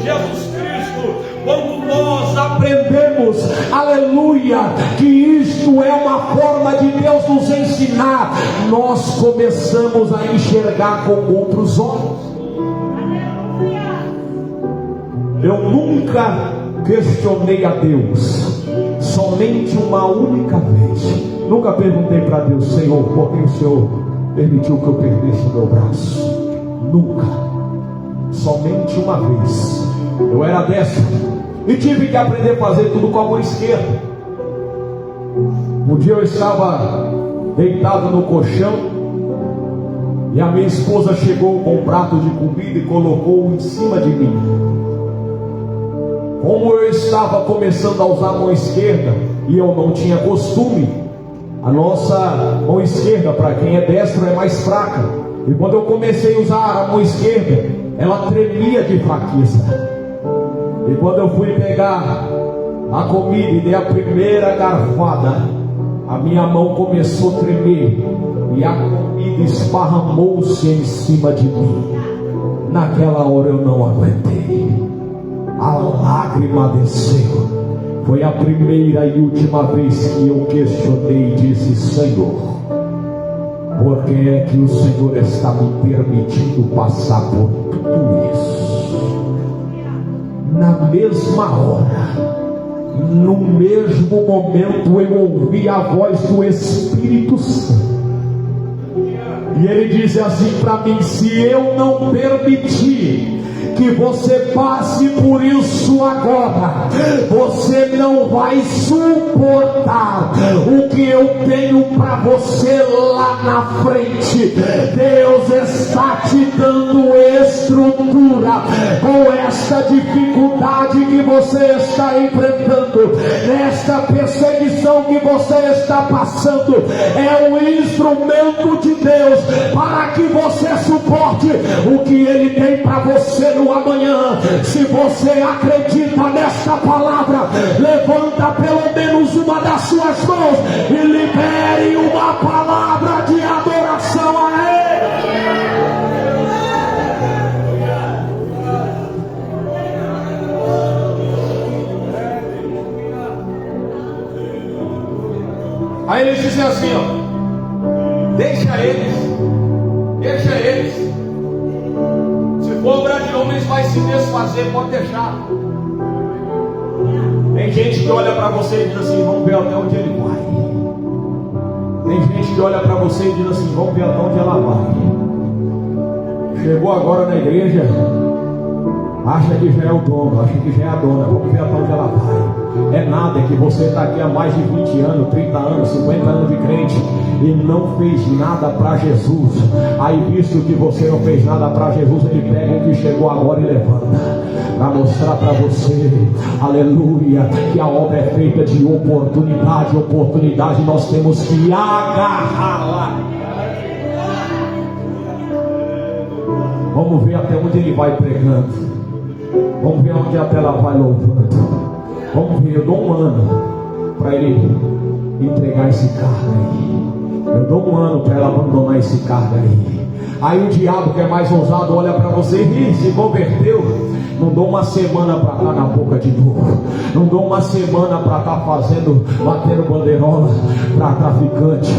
Jesus Cristo. Quando nós aprendemos, aleluia, que isto é uma forma de Deus nos ensinar, nós começamos a enxergar com outros olhos. Eu nunca questionei a Deus, somente uma única vez. Nunca perguntei para Deus: Senhor, por que o Senhor permitiu que eu perdesse o meu braço? Nunca. Somente uma vez. Eu era destro e tive que aprender a fazer tudo com a mão esquerda. Um dia eu estava deitado no colchão e a minha esposa chegou com um prato de comida e colocou em cima de mim. Como eu estava começando a usar a mão esquerda e eu não tinha costume, a nossa mão esquerda, para quem é destro, é mais fraca. E quando eu comecei a usar a mão esquerda, ela tremia de fraqueza. E quando eu fui pegar a comida e dei a primeira garfada, a minha mão começou a tremer e a comida esparramou-se em cima de mim. Naquela hora eu não aguentei. A lágrima desceu. Foi a primeira e última vez que eu questionei e disse: Senhor, por que é que o Senhor está me permitindo passar por tudo isso? Na mesma hora, no mesmo momento, eu ouvi a voz do Espírito Santo. E ele diz assim para mim: se eu não permitir que você passe por isso agora, você não vai suportar o que eu tenho para você lá na frente. Deus está te dando estrutura com esta dificuldade que você está enfrentando, nesta perseguição que você está passando. É um instrumento de Deus para que você suporte o que Ele tem para você no amanhã. Se você acredita nesta palavra, levanta pelo menos uma das suas mãos e libere uma palavra de adoração a Ele. Aí eles dizem assim, ó: deixa eles. Se for obra de homens, vai se desfazer, pode deixar. Tem gente que olha para você e diz assim: vamos ver até onde ele vai. Tem gente que olha para você e diz assim: vamos ver até onde ela vai. Chegou agora na igreja, Acha que já é o dono, acha que já é a dona. Vamos ver até onde ela vai. É nada, é que você está aqui há mais de 20 anos, 30 anos, 50 anos de crente e não fez nada para Jesus. Aí, visto que você não fez nada para Jesus, ele pega o que chegou agora e levanta para mostrar para você, aleluia, que a obra é feita de oportunidade. Oportunidade nós temos que agarrá-la. Vamos ver até onde ele vai pregando. Vamos ver onde até ela vai louvando. Vamos ver, eu dou um ano para ele entregar esse cargo aí. Eu dou um ano para ela abandonar esse cargo aí. Aí o diabo, que é mais ousado, olha para você e se converteu. Não dou uma semana para estar na boca de novo. Não dou uma semana para estar batendo bandeirola para traficante,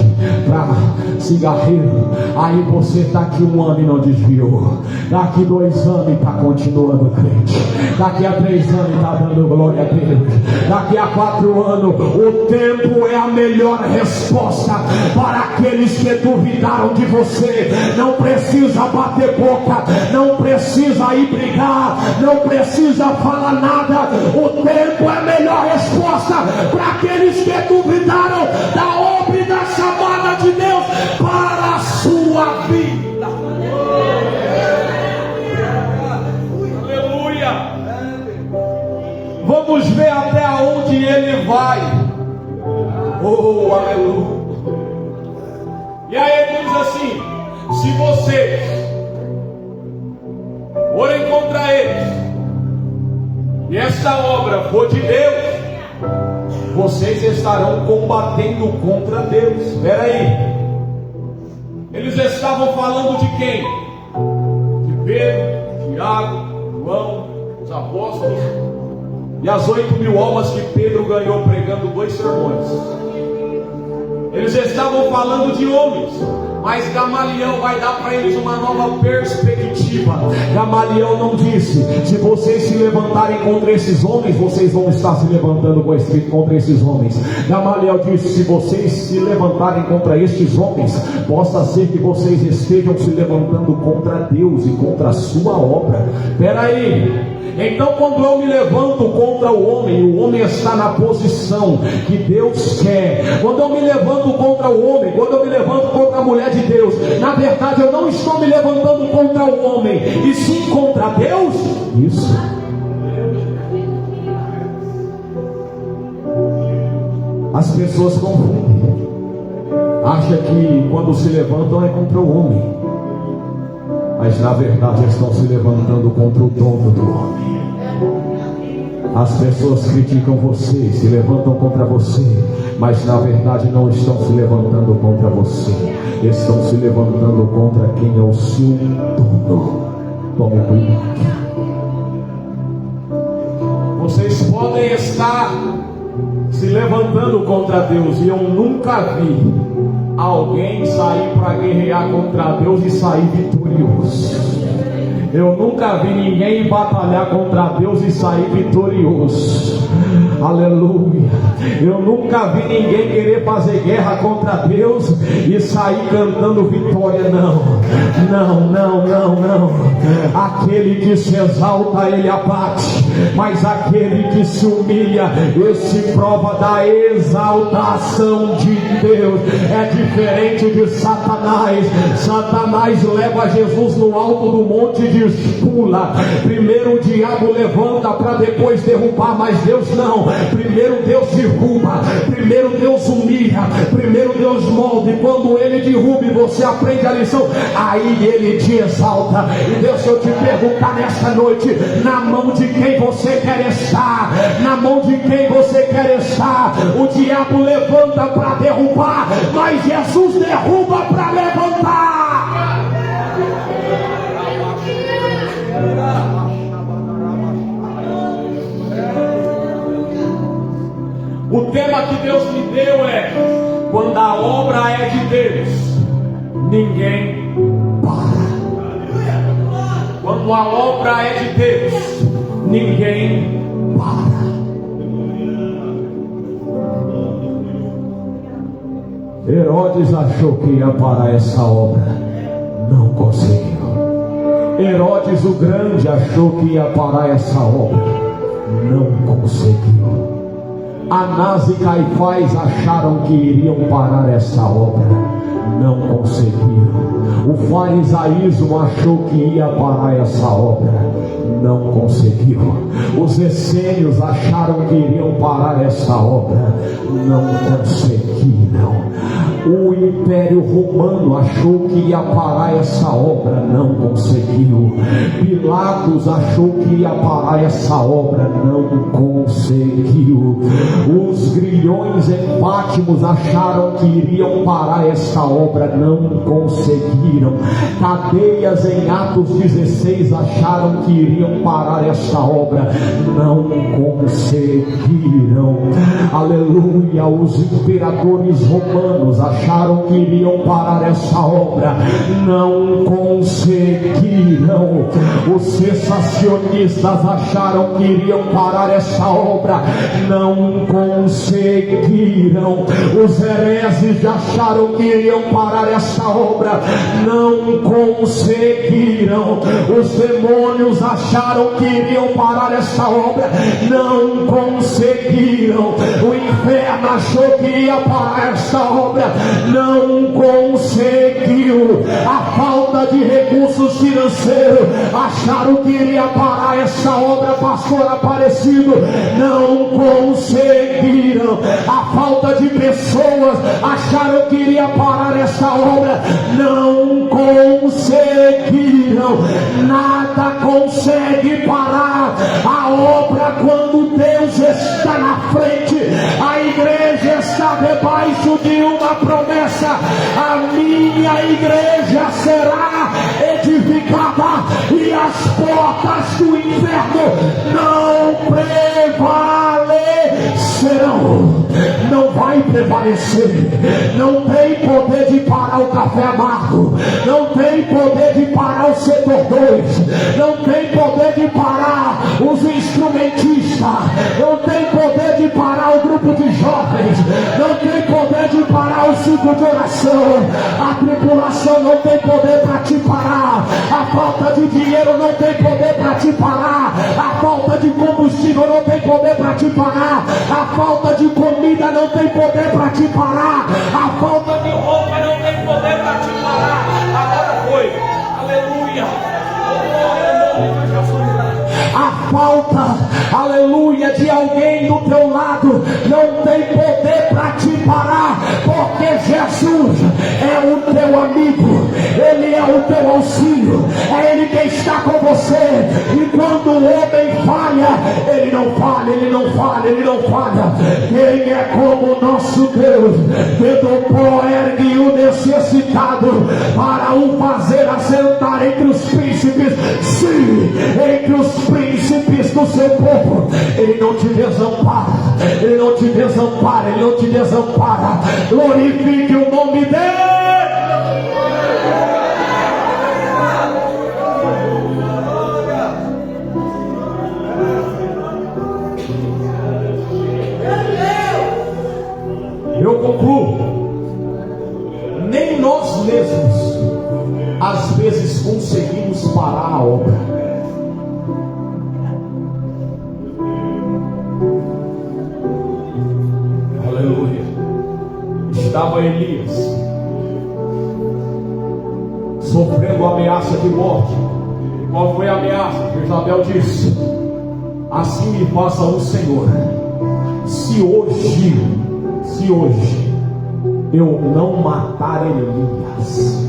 para cigarreiro. Aí você está aqui 1 ano e não desviou. Daqui 2 anos e está continuando crente. Daqui a 3 anos e está dando glória a Deus. Daqui a 4 anos, o tempo é a melhor resposta para aqueles que duvidaram de você. Não precisa bater boca, não precisa ir brigar, não precisa falar nada. O tempo é a melhor resposta para aqueles que duvidaram da obra e da chamada de Deus para a sua vida. Aleluia. Vamos ver até onde ele vai. Oh, aleluia. E aí ele diz assim: se vocês forem contra eles e essa obra for de Deus, vocês estarão combatendo contra Deus. Espera aí, eles estavam falando de quem? De Pedro, Tiago, João, os apóstolos e as 8.000 almas que Pedro ganhou pregando 2 sermões. Eles estavam falando de homens, mas Gamaliel vai dar para eles uma nova perspectiva. Gamaliel não disse: se vocês se levantarem contra esses homens, vocês vão estar se levantando contra esses homens. Gamaliel disse: se vocês se levantarem contra estes homens, possa ser que vocês estejam se levantando contra Deus e contra a sua obra. Espera aí. Então, quando eu me levanto contra o homem está na posição que Deus quer. Quando eu me levanto contra o homem, quando eu me levanto contra a mulher de Deus, na verdade eu não estou me levantando contra o homem, e sim contra Deus. Isso. As pessoas confundem. Acham que quando se levantam é contra o homem, mas na verdade estão se levantando contra o dono do homem. As pessoas criticam você, se levantam contra você, mas na verdade não estão se levantando contra você, estão se levantando contra quem é o seu dono. Tome cuidado. Vocês podem estar se levantando contra Deus, e eu nunca vi alguém sair para guerrear contra Deus e sair vitorioso. Eu nunca vi ninguém batalhar contra Deus e sair vitorioso. Aleluia. Eu nunca vi ninguém querer fazer guerra contra Deus e sair cantando vitória. Não. Aquele que se exalta, ele abate, mas aquele que se humilha, esse prova da exaltação de Deus. É diferente de Satanás. Satanás leva Jesus no alto do monte de pula. Primeiro o diabo levanta para depois derrubar, mas Deus não. Primeiro Deus derruba, primeiro Deus humilha, primeiro Deus molda, e quando ele derruba e você aprende a lição, aí ele te exalta. E Deus, se eu te perguntar nesta noite, na mão de quem você quer estar? Na mão de quem você quer estar? O diabo levanta para derrubar, mas Jesus derruba para levantar. O tema que Deus me deu é: quando a obra é de Deus, ninguém para. Quando a obra é de Deus, ninguém para. Herodes achou que ia parar essa obra, não conseguiu. Herodes o Grande achou que ia parar essa obra, não conseguiu. Anás e Caifás acharam que iriam parar essa obra, não conseguiram. O farisaísmo achou que ia parar essa obra, não conseguiu. Os essênios acharam que iriam parar essa obra, não conseguiram. O Império Romano achou que ia parar essa obra, não conseguiu. Pilatos achou que ia parar essa obra, não conseguiu. Os grilhões em Patmos acharam que iriam parar essa obra, não conseguiram. Cadeias em Atos 16 acharam que iriam parar essa obra, não conseguiram. Aleluia. Os imperadores romanos acharam que iriam parar essa obra, não conseguiram. Os sensacionistas acharam que iriam parar essa obra, não conseguiram. Os hereses acharam que iriam parar essa obra, não conseguiram. Os demônios acharam que iriam parar essa obra, não conseguiram. O inferno achou que ia parar essa obra, não conseguiu. A falta de recursos financeiros acharam que iria parar essa obra, pastor Aparecido, não conseguiram. A falta de pessoas acharam que iria parar essa obra, não conseguiram. Nada consegue parar a obra quando Deus está na frente. A igreja está debaixo de uma promessa: a minha igreja será edificada e as portas do inferno não prevalecerão. Não vai prevalecer. Não tem poder de parar o café amargo, não tem poder de parar o setor 2, não tem poder de parar os instrumentistas, não tem poder de parar o grupo de jovens, não tem poder de parar o ciclo de oração. A tribulação não tem poder para te parar. A falta de dinheiro não tem poder para te parar. A falta de combustível não tem poder para te parar. A falta de comida não tem poder para te parar. A falta de roupa não tem poder para te parar. Agora foi. Aleluia. A falta, aleluia, de alguém do teu lado não tem poder para te parar, porque Jesus é o teu amigo, Ele é o teu auxílio, é Ele que está com você. E quando o homem falha, Ele não falha, Ele não falha, Ele não falha. Quem é como o nosso Deus, que do pó ergue o necessitado para o fazer assentar entre os príncipes? Sim, entre os príncipes do seu povo. Ele não te desampara, Ele não te desampara, Ele não te desampara. Glorifique o nome dEle. Eu concluo. Nem nós mesmos às vezes conseguimos parar a obra. Aleluia. Estava Elias sofrendo ameaça de morte. E qual foi a ameaça? Jezabel disse: assim me faça o Senhor, se hoje eu não matar Elias.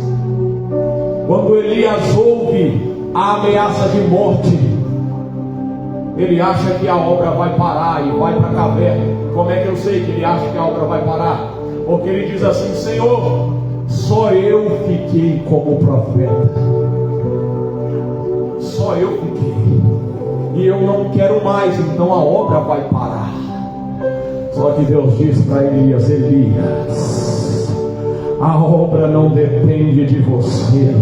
Quando Elias ouve a ameaça de morte, ele acha que a obra vai parar e vai para a caverna. Como é que eu sei que ele acha que a obra vai parar? Porque ele diz assim: Senhor, só eu fiquei como profeta, só eu fiquei, e eu não quero mais, então a obra vai parar. Só que Deus diz para Elias: Elias, a obra não depende de você.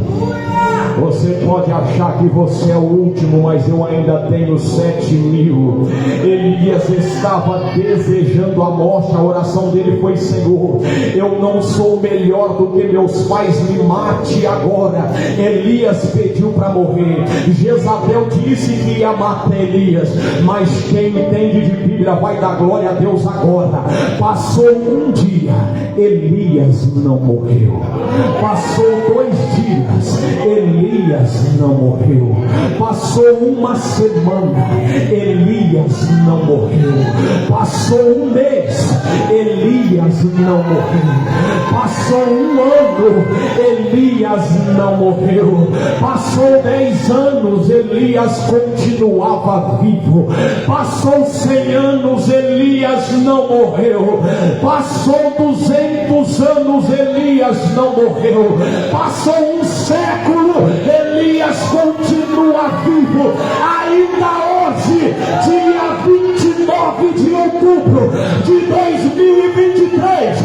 Você pode achar que você é o último, mas eu ainda tenho 7.000. Ele Elias estava desejando a morte. A oração dele foi: Senhor, eu não sou melhor do que meus pais, me mate agora. Elias pediu para morrer. Jezabel disse que ia matar Elias, mas quem entende de Bíblia vai dar glória a Deus agora. Passou um dia, Elias não morreu. Passou 2 dias, Elias não morreu. Passou uma semana, Elias não morreu. Passou um mês, Elias não morreu. Passou um ano, Elias não morreu. Passou 10 anos, Elias continuava vivo. Passou 100 anos, Elias não morreu. Passou 200 anos, Elias não morreu. Passou um século, Elias continua vivo. Ainda hoje, dia 29 de outubro de 2023,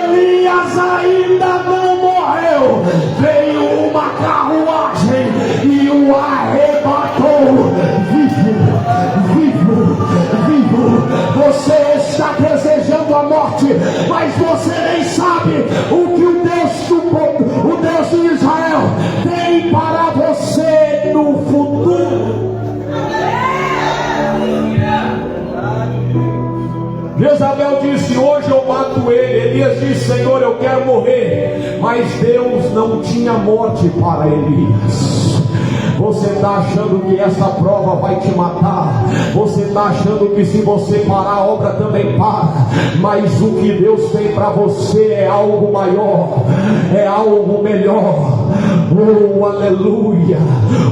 Elias ainda não morreu. Veio uma carruagem e o arrebatou vivo, vivo, vivo. Você está desejando a morte, mas você nem sabe o que o Deus de Israel tem para você no futuro. Jezabel disse: hoje eu mato ele. Elias disse: Senhor, eu quero morrer. Mas Deus não tinha morte para Elias. Você está achando que essa prova vai te matar? Você está achando que se você parar, a obra também para? Mas o que Deus tem para você é algo maior, é algo melhor. Oh, aleluia!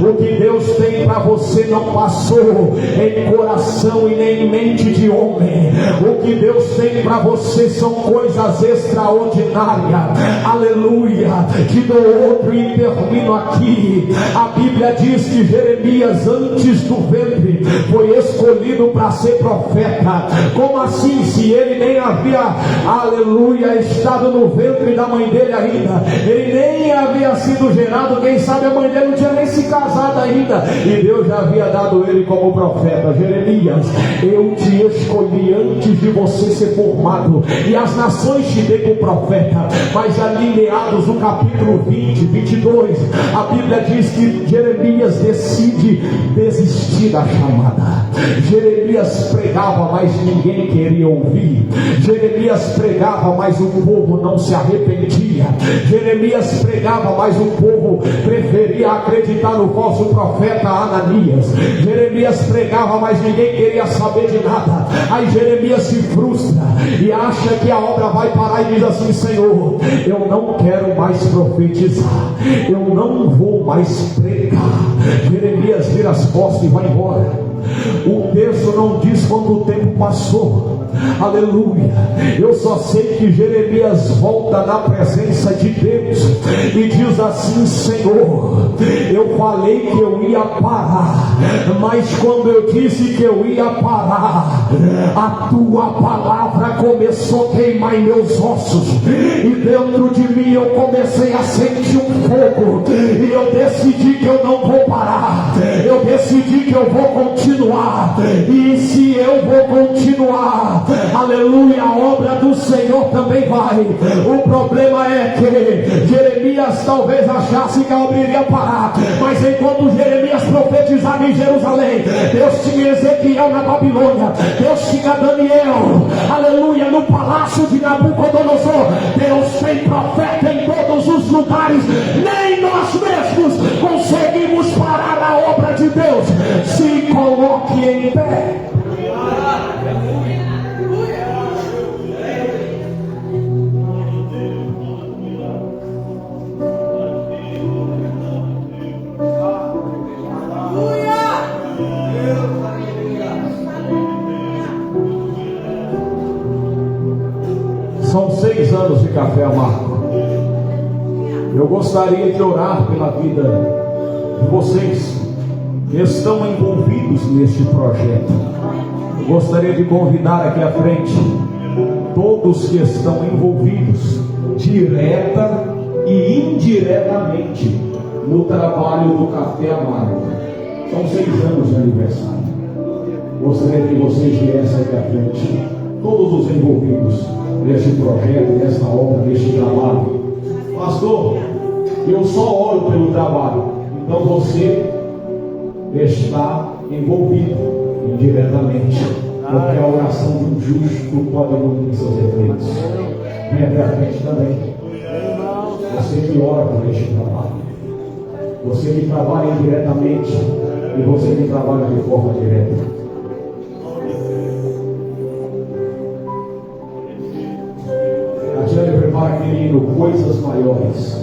O que Deus tem para você não passou em coração e nem em mente de homem. O que Deus tem para você são coisas extraordinárias. Aleluia! Te dou outro e termino aqui. A Bíblia diz que Jeremias, antes do ventre, foi escolhido para ser profeta. Como assim? Se ele nem havia, aleluia, estado no ventre da mãe dele ainda, ele nem havia sido gerado, quem sabe a mãe dele não tinha nem se casado ainda, e Deus já havia dado ele como profeta. Jeremias, eu te escolhi antes de você ser formado, e as nações te dei como profeta. Mas ali, meados do capítulo 20, 22, a Bíblia diz que Jeremias decide desistir da chamada. Jeremias pregava, mas ninguém queria ouvir. Jeremias pregava, mas o povo não se arrependia. Jeremias pregava, mas o povo preferia acreditar no falso profeta Ananias. Jeremias pregava, mas ninguém queria saber de nada. Aí Jeremias se frustra e acha que a obra vai parar e diz assim: Senhor, eu não quero mais profetizar, eu não vou mais pregar. Jeremias vira as costas e vai embora. O texto não diz quando o tempo passou. Aleluia. Eu só sei que Jeremias volta na presença de Deus e diz assim: Senhor, eu falei que eu ia parar, mas quando eu disse que eu ia parar, a tua palavra começou a queimar em meus ossos, e dentro de mim eu comecei a sentir um fogo, e eu decidi que eu não vou parar, eu decidi que eu vou continuar. E se eu vou continuar, aleluia, a obra do Senhor também vai. O problema é que Jeremias talvez achasse que a obra iria parar, mas enquanto Jeremias profetizava em Jerusalém, Deus tinha Ezequiel na Babilônia, Deus tinha Daniel, aleluia, no palácio de Nabucodonosor. Deus tem profeta em todos os lugares. Nem nós mesmos conseguimos parar a obra de Deus. Se coloque em pé. São 6 anos de café amargo. Eu gostaria de orar pela vida de vocês que estão envolvidos neste projeto. Eu gostaria de convidar aqui à frente todos que estão envolvidos direta e indiretamente no trabalho do café amargo. São 6 anos de aniversário. Gostaria que vocês viessem aqui à frente, todos os envolvidos neste projeto, nesta obra, neste trabalho. Pastor, eu só oro pelo trabalho. Então você está envolvido indiretamente, porque a oração de um justo pode não ter seus efeitos. Venha para frente também. Você que ora por este trabalho, você que trabalha indiretamente e você que trabalha de forma direta. A Jane prepara aquele hino, coisas maiores.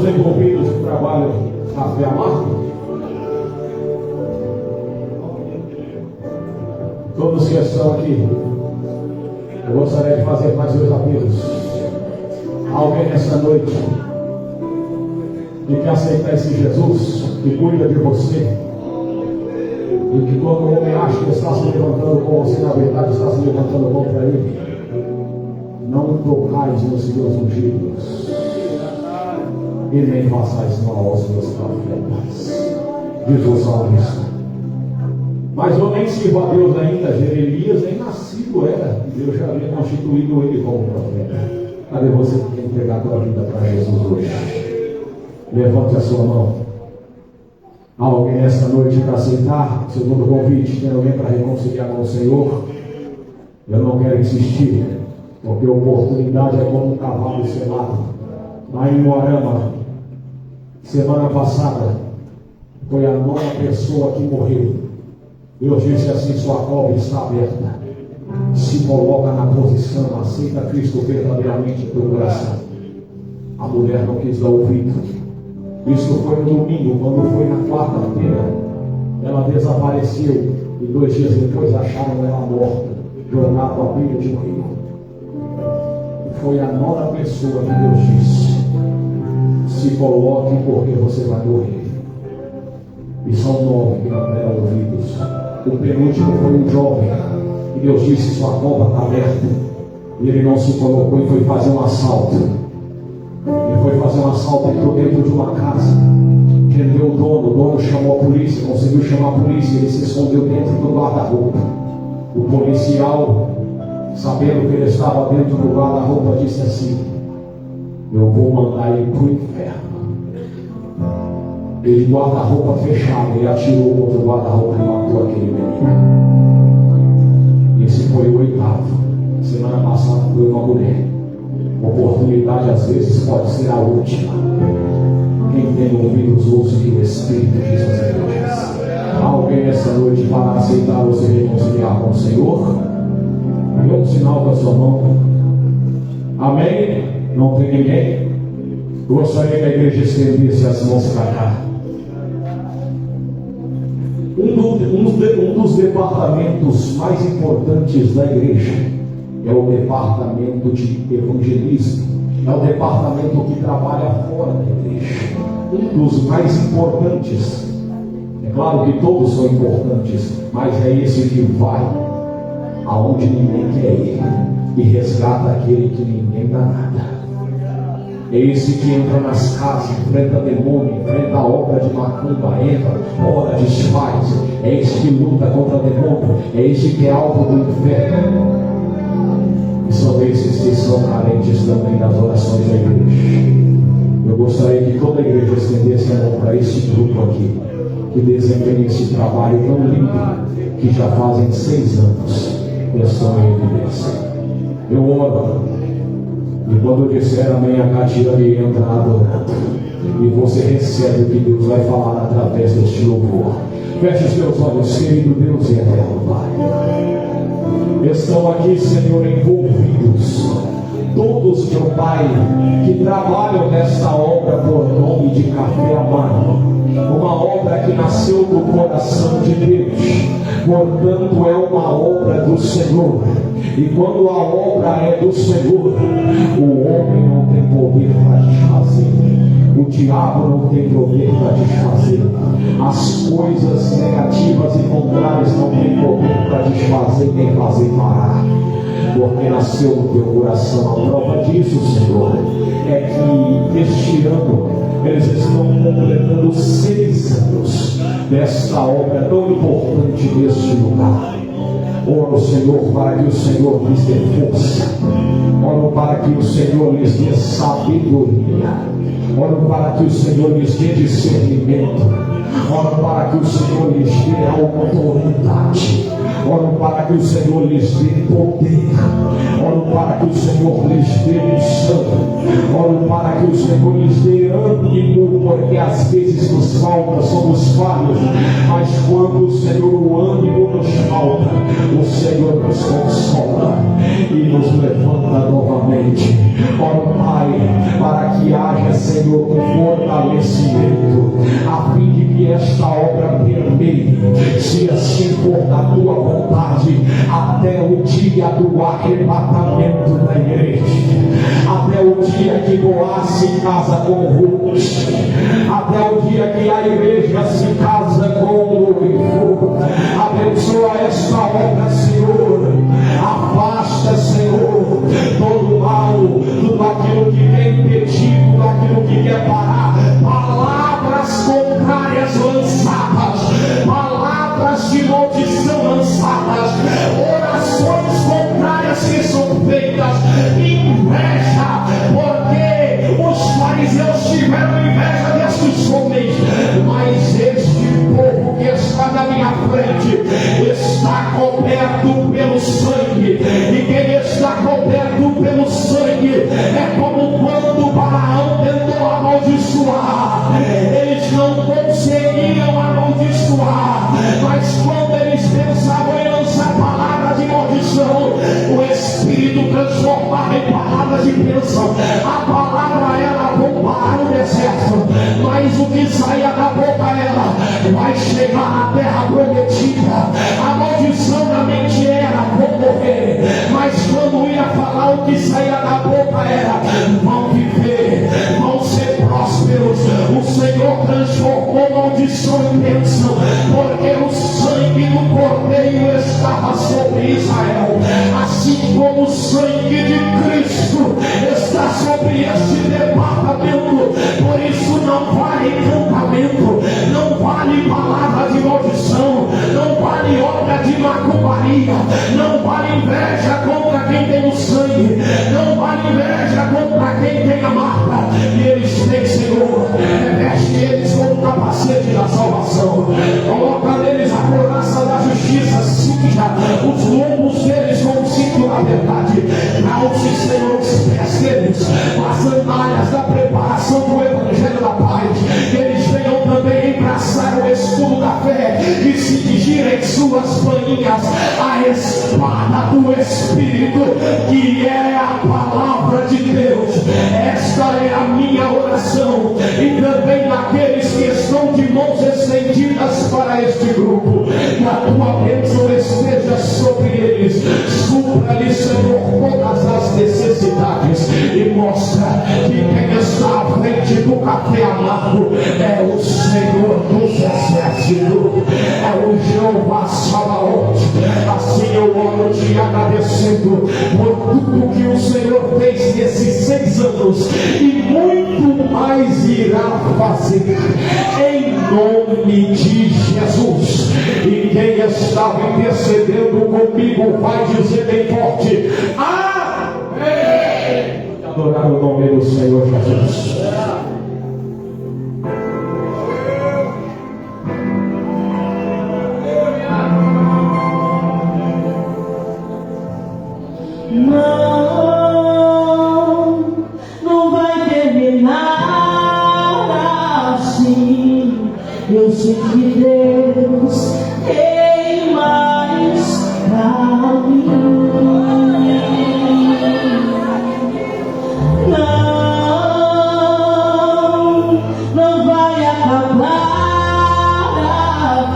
Envolvidos que trabalham na Fé Amada, todos que estão aqui, eu gostaria de fazer mais dois apelos. Alguém nessa noite que quer aceitar esse Jesus que cuida de você, e que quando o homem acha que está se levantando com você, na verdade está se levantando contra ele. Não tocais nos seus ungidos e nem façais mal aos meus profetas, diz o salmista. Mas eu nem sirvo a Deus ainda. Jeremias nem nascido era, e Deus já havia constituído ele como profeta. Cadê você que tem entregado a vida para Jesus hoje? Levante a sua mão. Há alguém nessa noite para aceitar o segundo convite? Tem alguém para reconciliar com o Senhor? Eu não quero insistir, porque a oportunidade é como um cavalo selado. Lá em Moarama, semana passada, foi a 9ª pessoa que morreu. Deus disse assim: sua cova está aberta. Se coloca na posição, aceita Cristo verdadeiramente em teu coração. A mulher não quis dar ouvido. Isso foi no domingo. Quando foi na quarta-feira, ela desapareceu. E 2 dias depois acharam ela morta, jogada à beira de um rio. Foi a 9ª pessoa que Deus disse: se coloque porque você vai morrer. E são 9 que não deram ouvidos. O penúltimo foi um jovem, e Deus disse: sua cova está aberta. E ele não se colocou e foi fazer um assalto. Ele foi fazer um assalto, entrou dentro de uma casa, prendeu o dono chamou a polícia, conseguiu chamar a polícia, ele se escondeu dentro do guarda-roupa. O policial, sabendo que ele estava dentro do guarda-roupa, disse assim: eu vou mandar ele para o inferno. Ele, guarda-roupa fechado, ele atirou o outro guarda-roupa e matou aquele menino. Esse foi o 8º. Semana passada foi uma mulher. Oportunidade às vezes pode ser a última. Quem tem ouvidos ouça o que o Espírito diz às igrejas. Há alguém essa noite para aceitar ou se reconciliar com o Senhor? Dê um sinal com a sua mão. Amém? Não tem ninguém? Eu gostaria que a igreja estendesse as mãos para cá. Um dos departamentos mais importantes da igreja é o departamento de evangelismo. É o departamento que trabalha fora da igreja. Um dos mais importantes. É claro que todos são importantes, mas é esse que vai aonde ninguém quer ir e resgata aquele que ninguém dá nada. É esse que entra nas casas, enfrenta demônio, enfrenta a obra de macumba, entra, ora, desfaz. É esse que luta contra demônio, é esse que é alvo do inferno. E são esses que são carentes também das orações da igreja. Eu gostaria que toda a igreja estendesse a mão para esse grupo aqui, que desempenha esse trabalho tão lindo, que já fazem 6 anos que estão em evidência. Eu oro. E quando eu disser amém, a Catiane entra adorando. E você recebe o que Deus vai falar através deste louvor. Feche os teus olhos, querido Deus e eterno Pai. Estão aqui, Senhor, envolvidos todos, meu Pai, que trabalham nesta obra por nome de Café Amado. Uma obra que nasceu do coração de Deus. Portanto, é uma obra do Senhor. E quando a obra é do Senhor, o homem não tem poder para desfazer. O diabo não tem poder para desfazer. As coisas negativas e contrárias não têm poder para desfazer nem fazer parar. Porque nasceu no teu coração. A prova disso, Senhor, é que este ano eles estão completando 6 anos desta obra tão importante neste lugar. Oro, Senhor, para que o Senhor lhes dê força. Oro para que o Senhor lhes dê sabedoria. Oro para que o Senhor lhes dê discernimento. Oro para que o Senhor lhes dê autoridade. Oro para que o Senhor lhes dê poder. Oro para que o Senhor lhes dê unção. Oro para que o Senhor lhes dê ânimo, porque às vezes nos falta, somos falhos, mas quando o Senhor, o ânimo nos falta, o Senhor nos consola e nos levanta novamente. Oro, Pai, para que haja, Senhor, um fortalecimento, a fim de que esta obra permeie, se assim for da tua vontade, até o dia do arrebatamento da igreja, até o dia que Boaz se casa com Ruth, até o dia que a igreja se casa com o noivo. Abençoa esta obra, Senhor. Afasta, Senhor, todo o mal, tudo aquilo que tem impedido, tudo aquilo que quer parar. Palavras contrárias lançadas, palavras de maldição lançadas, orações contrárias que são feitas, inveja, porque os fariseus tiveram inveja destes homens, mas este povo que está na minha frente está coberto pelo sangue, e quem está coberto pelo sangue é como quando Balaão tentou amaldiçoar. Eles não conseguiam amaldiçoar, mas quando eles pensavam em lançar palavras de maldição, o Espírito transformava em palavras de bênção. A palavra era bombar o deserto, mas o que saía da boca era: vai chegar na terra prometida. A maldição na mente era: vou morrer, mas quando ia falar, o que saía da boca era: vão viver, vão ser prósperos. O Senhor transformou maldição em bênção, porque o sangue do Cordeiro estava sobre Israel, assim como o sangue de Cristo está sobre este departamento. Por isso não vale encantamento, não vale palavra de maldição, não vale obra de macumbaria, não vale inveja contra quem tem o sangue, não vale inveja contra quem tem a marca. E eles têm, Senhor, reveste eles com o capacete da salvação, coloca neles a couraça da justiça, cinja os lombos deles com o cinto da verdade, calce, Senhor, os pés deles as sandálias da preparação do evangelho da paz, que eles venham também embraçar o escudo da fé e se dirigir em suas bainhas a espada do Espírito, que é a palavra de Deus. Esta é a minha oração, e também daqueles que estão de mãos estendidas para este grupo, que a tua bênção esteja sobre eles. Supra-lhes, Senhor, todas as necessidades, e mostra que quem está à frente do café amargo é o Senhor dos exércitos, é o Jeová Sabaoth. Assim eu oro te agradecendo por tudo que o Senhor fez nesses 6 anos e muito mais irá fazer, em nome de Jesus. E quem estava intercedendo comigo vai dizer bem forte: amém. Adorar o nome do Senhor Jesus. Não vai terminar assim. Eu sei que Deus tem mais pra mim. Não vai acabar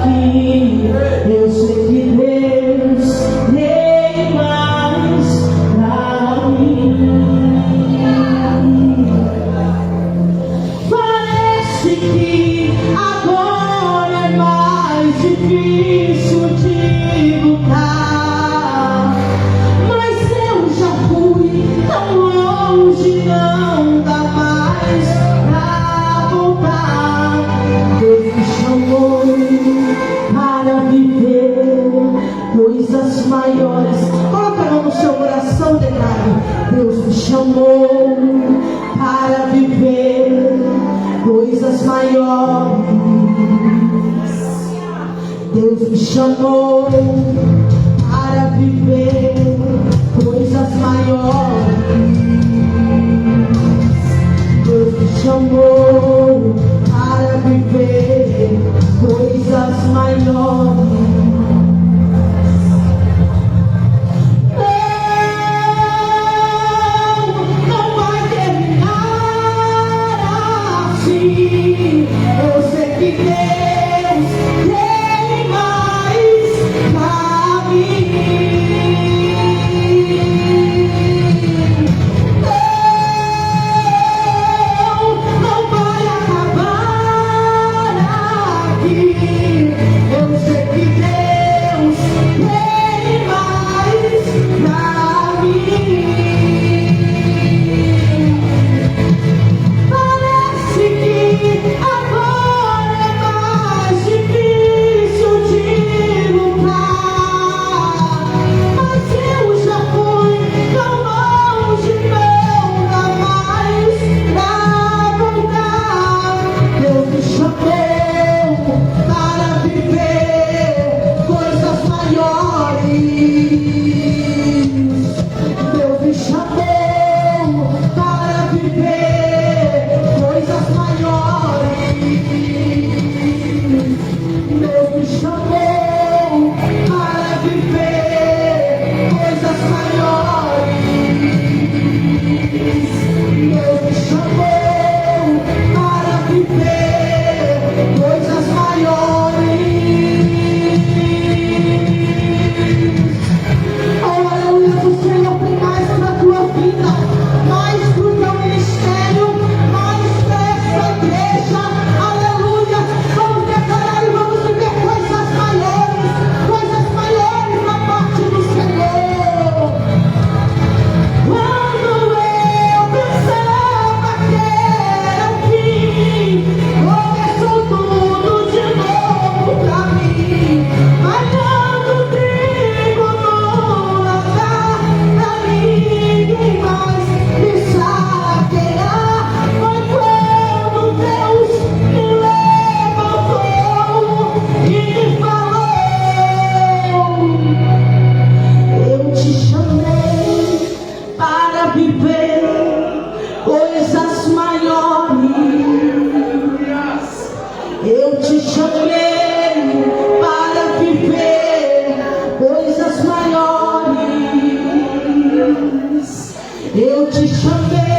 aqui. Eu sei que Deus tem mais pra declare: Deus me chamou para viver coisas maiores. Deus me chamou para viver coisas maiores. Deus me chamou para viver coisas maiores. Eu sei que Deus tem mais pra mim. Não vai acabar aqui. Eu sei que Deus tem mais pra mim. Parece que agora é mais difícil de lutar, mas eu já fui tão longe, não dá mais pra voltar. Deus me chamou para viver coisas maiores. Deus me chamou para viver coisas maiores. Deus me chamou para viver coisas maiores. Deus me chamou para viver coisas maiores. Aleluia, o Senhor tem mais para a tua vida, mais para o teu ministério, mais para essa igreja. Aleluia, vamos declarar e vamos viver coisas maiores da parte do Senhor. Quando eu pensava que era o fim, começou tudo de novo pra mim. Malhando trigo no altar, pra ninguém mais me saquear. Foi quando Deus me levantou e me falou: eu te chamei para viver coisas maiores. Eu te chamei para viver coisas maiores. Eu te chamei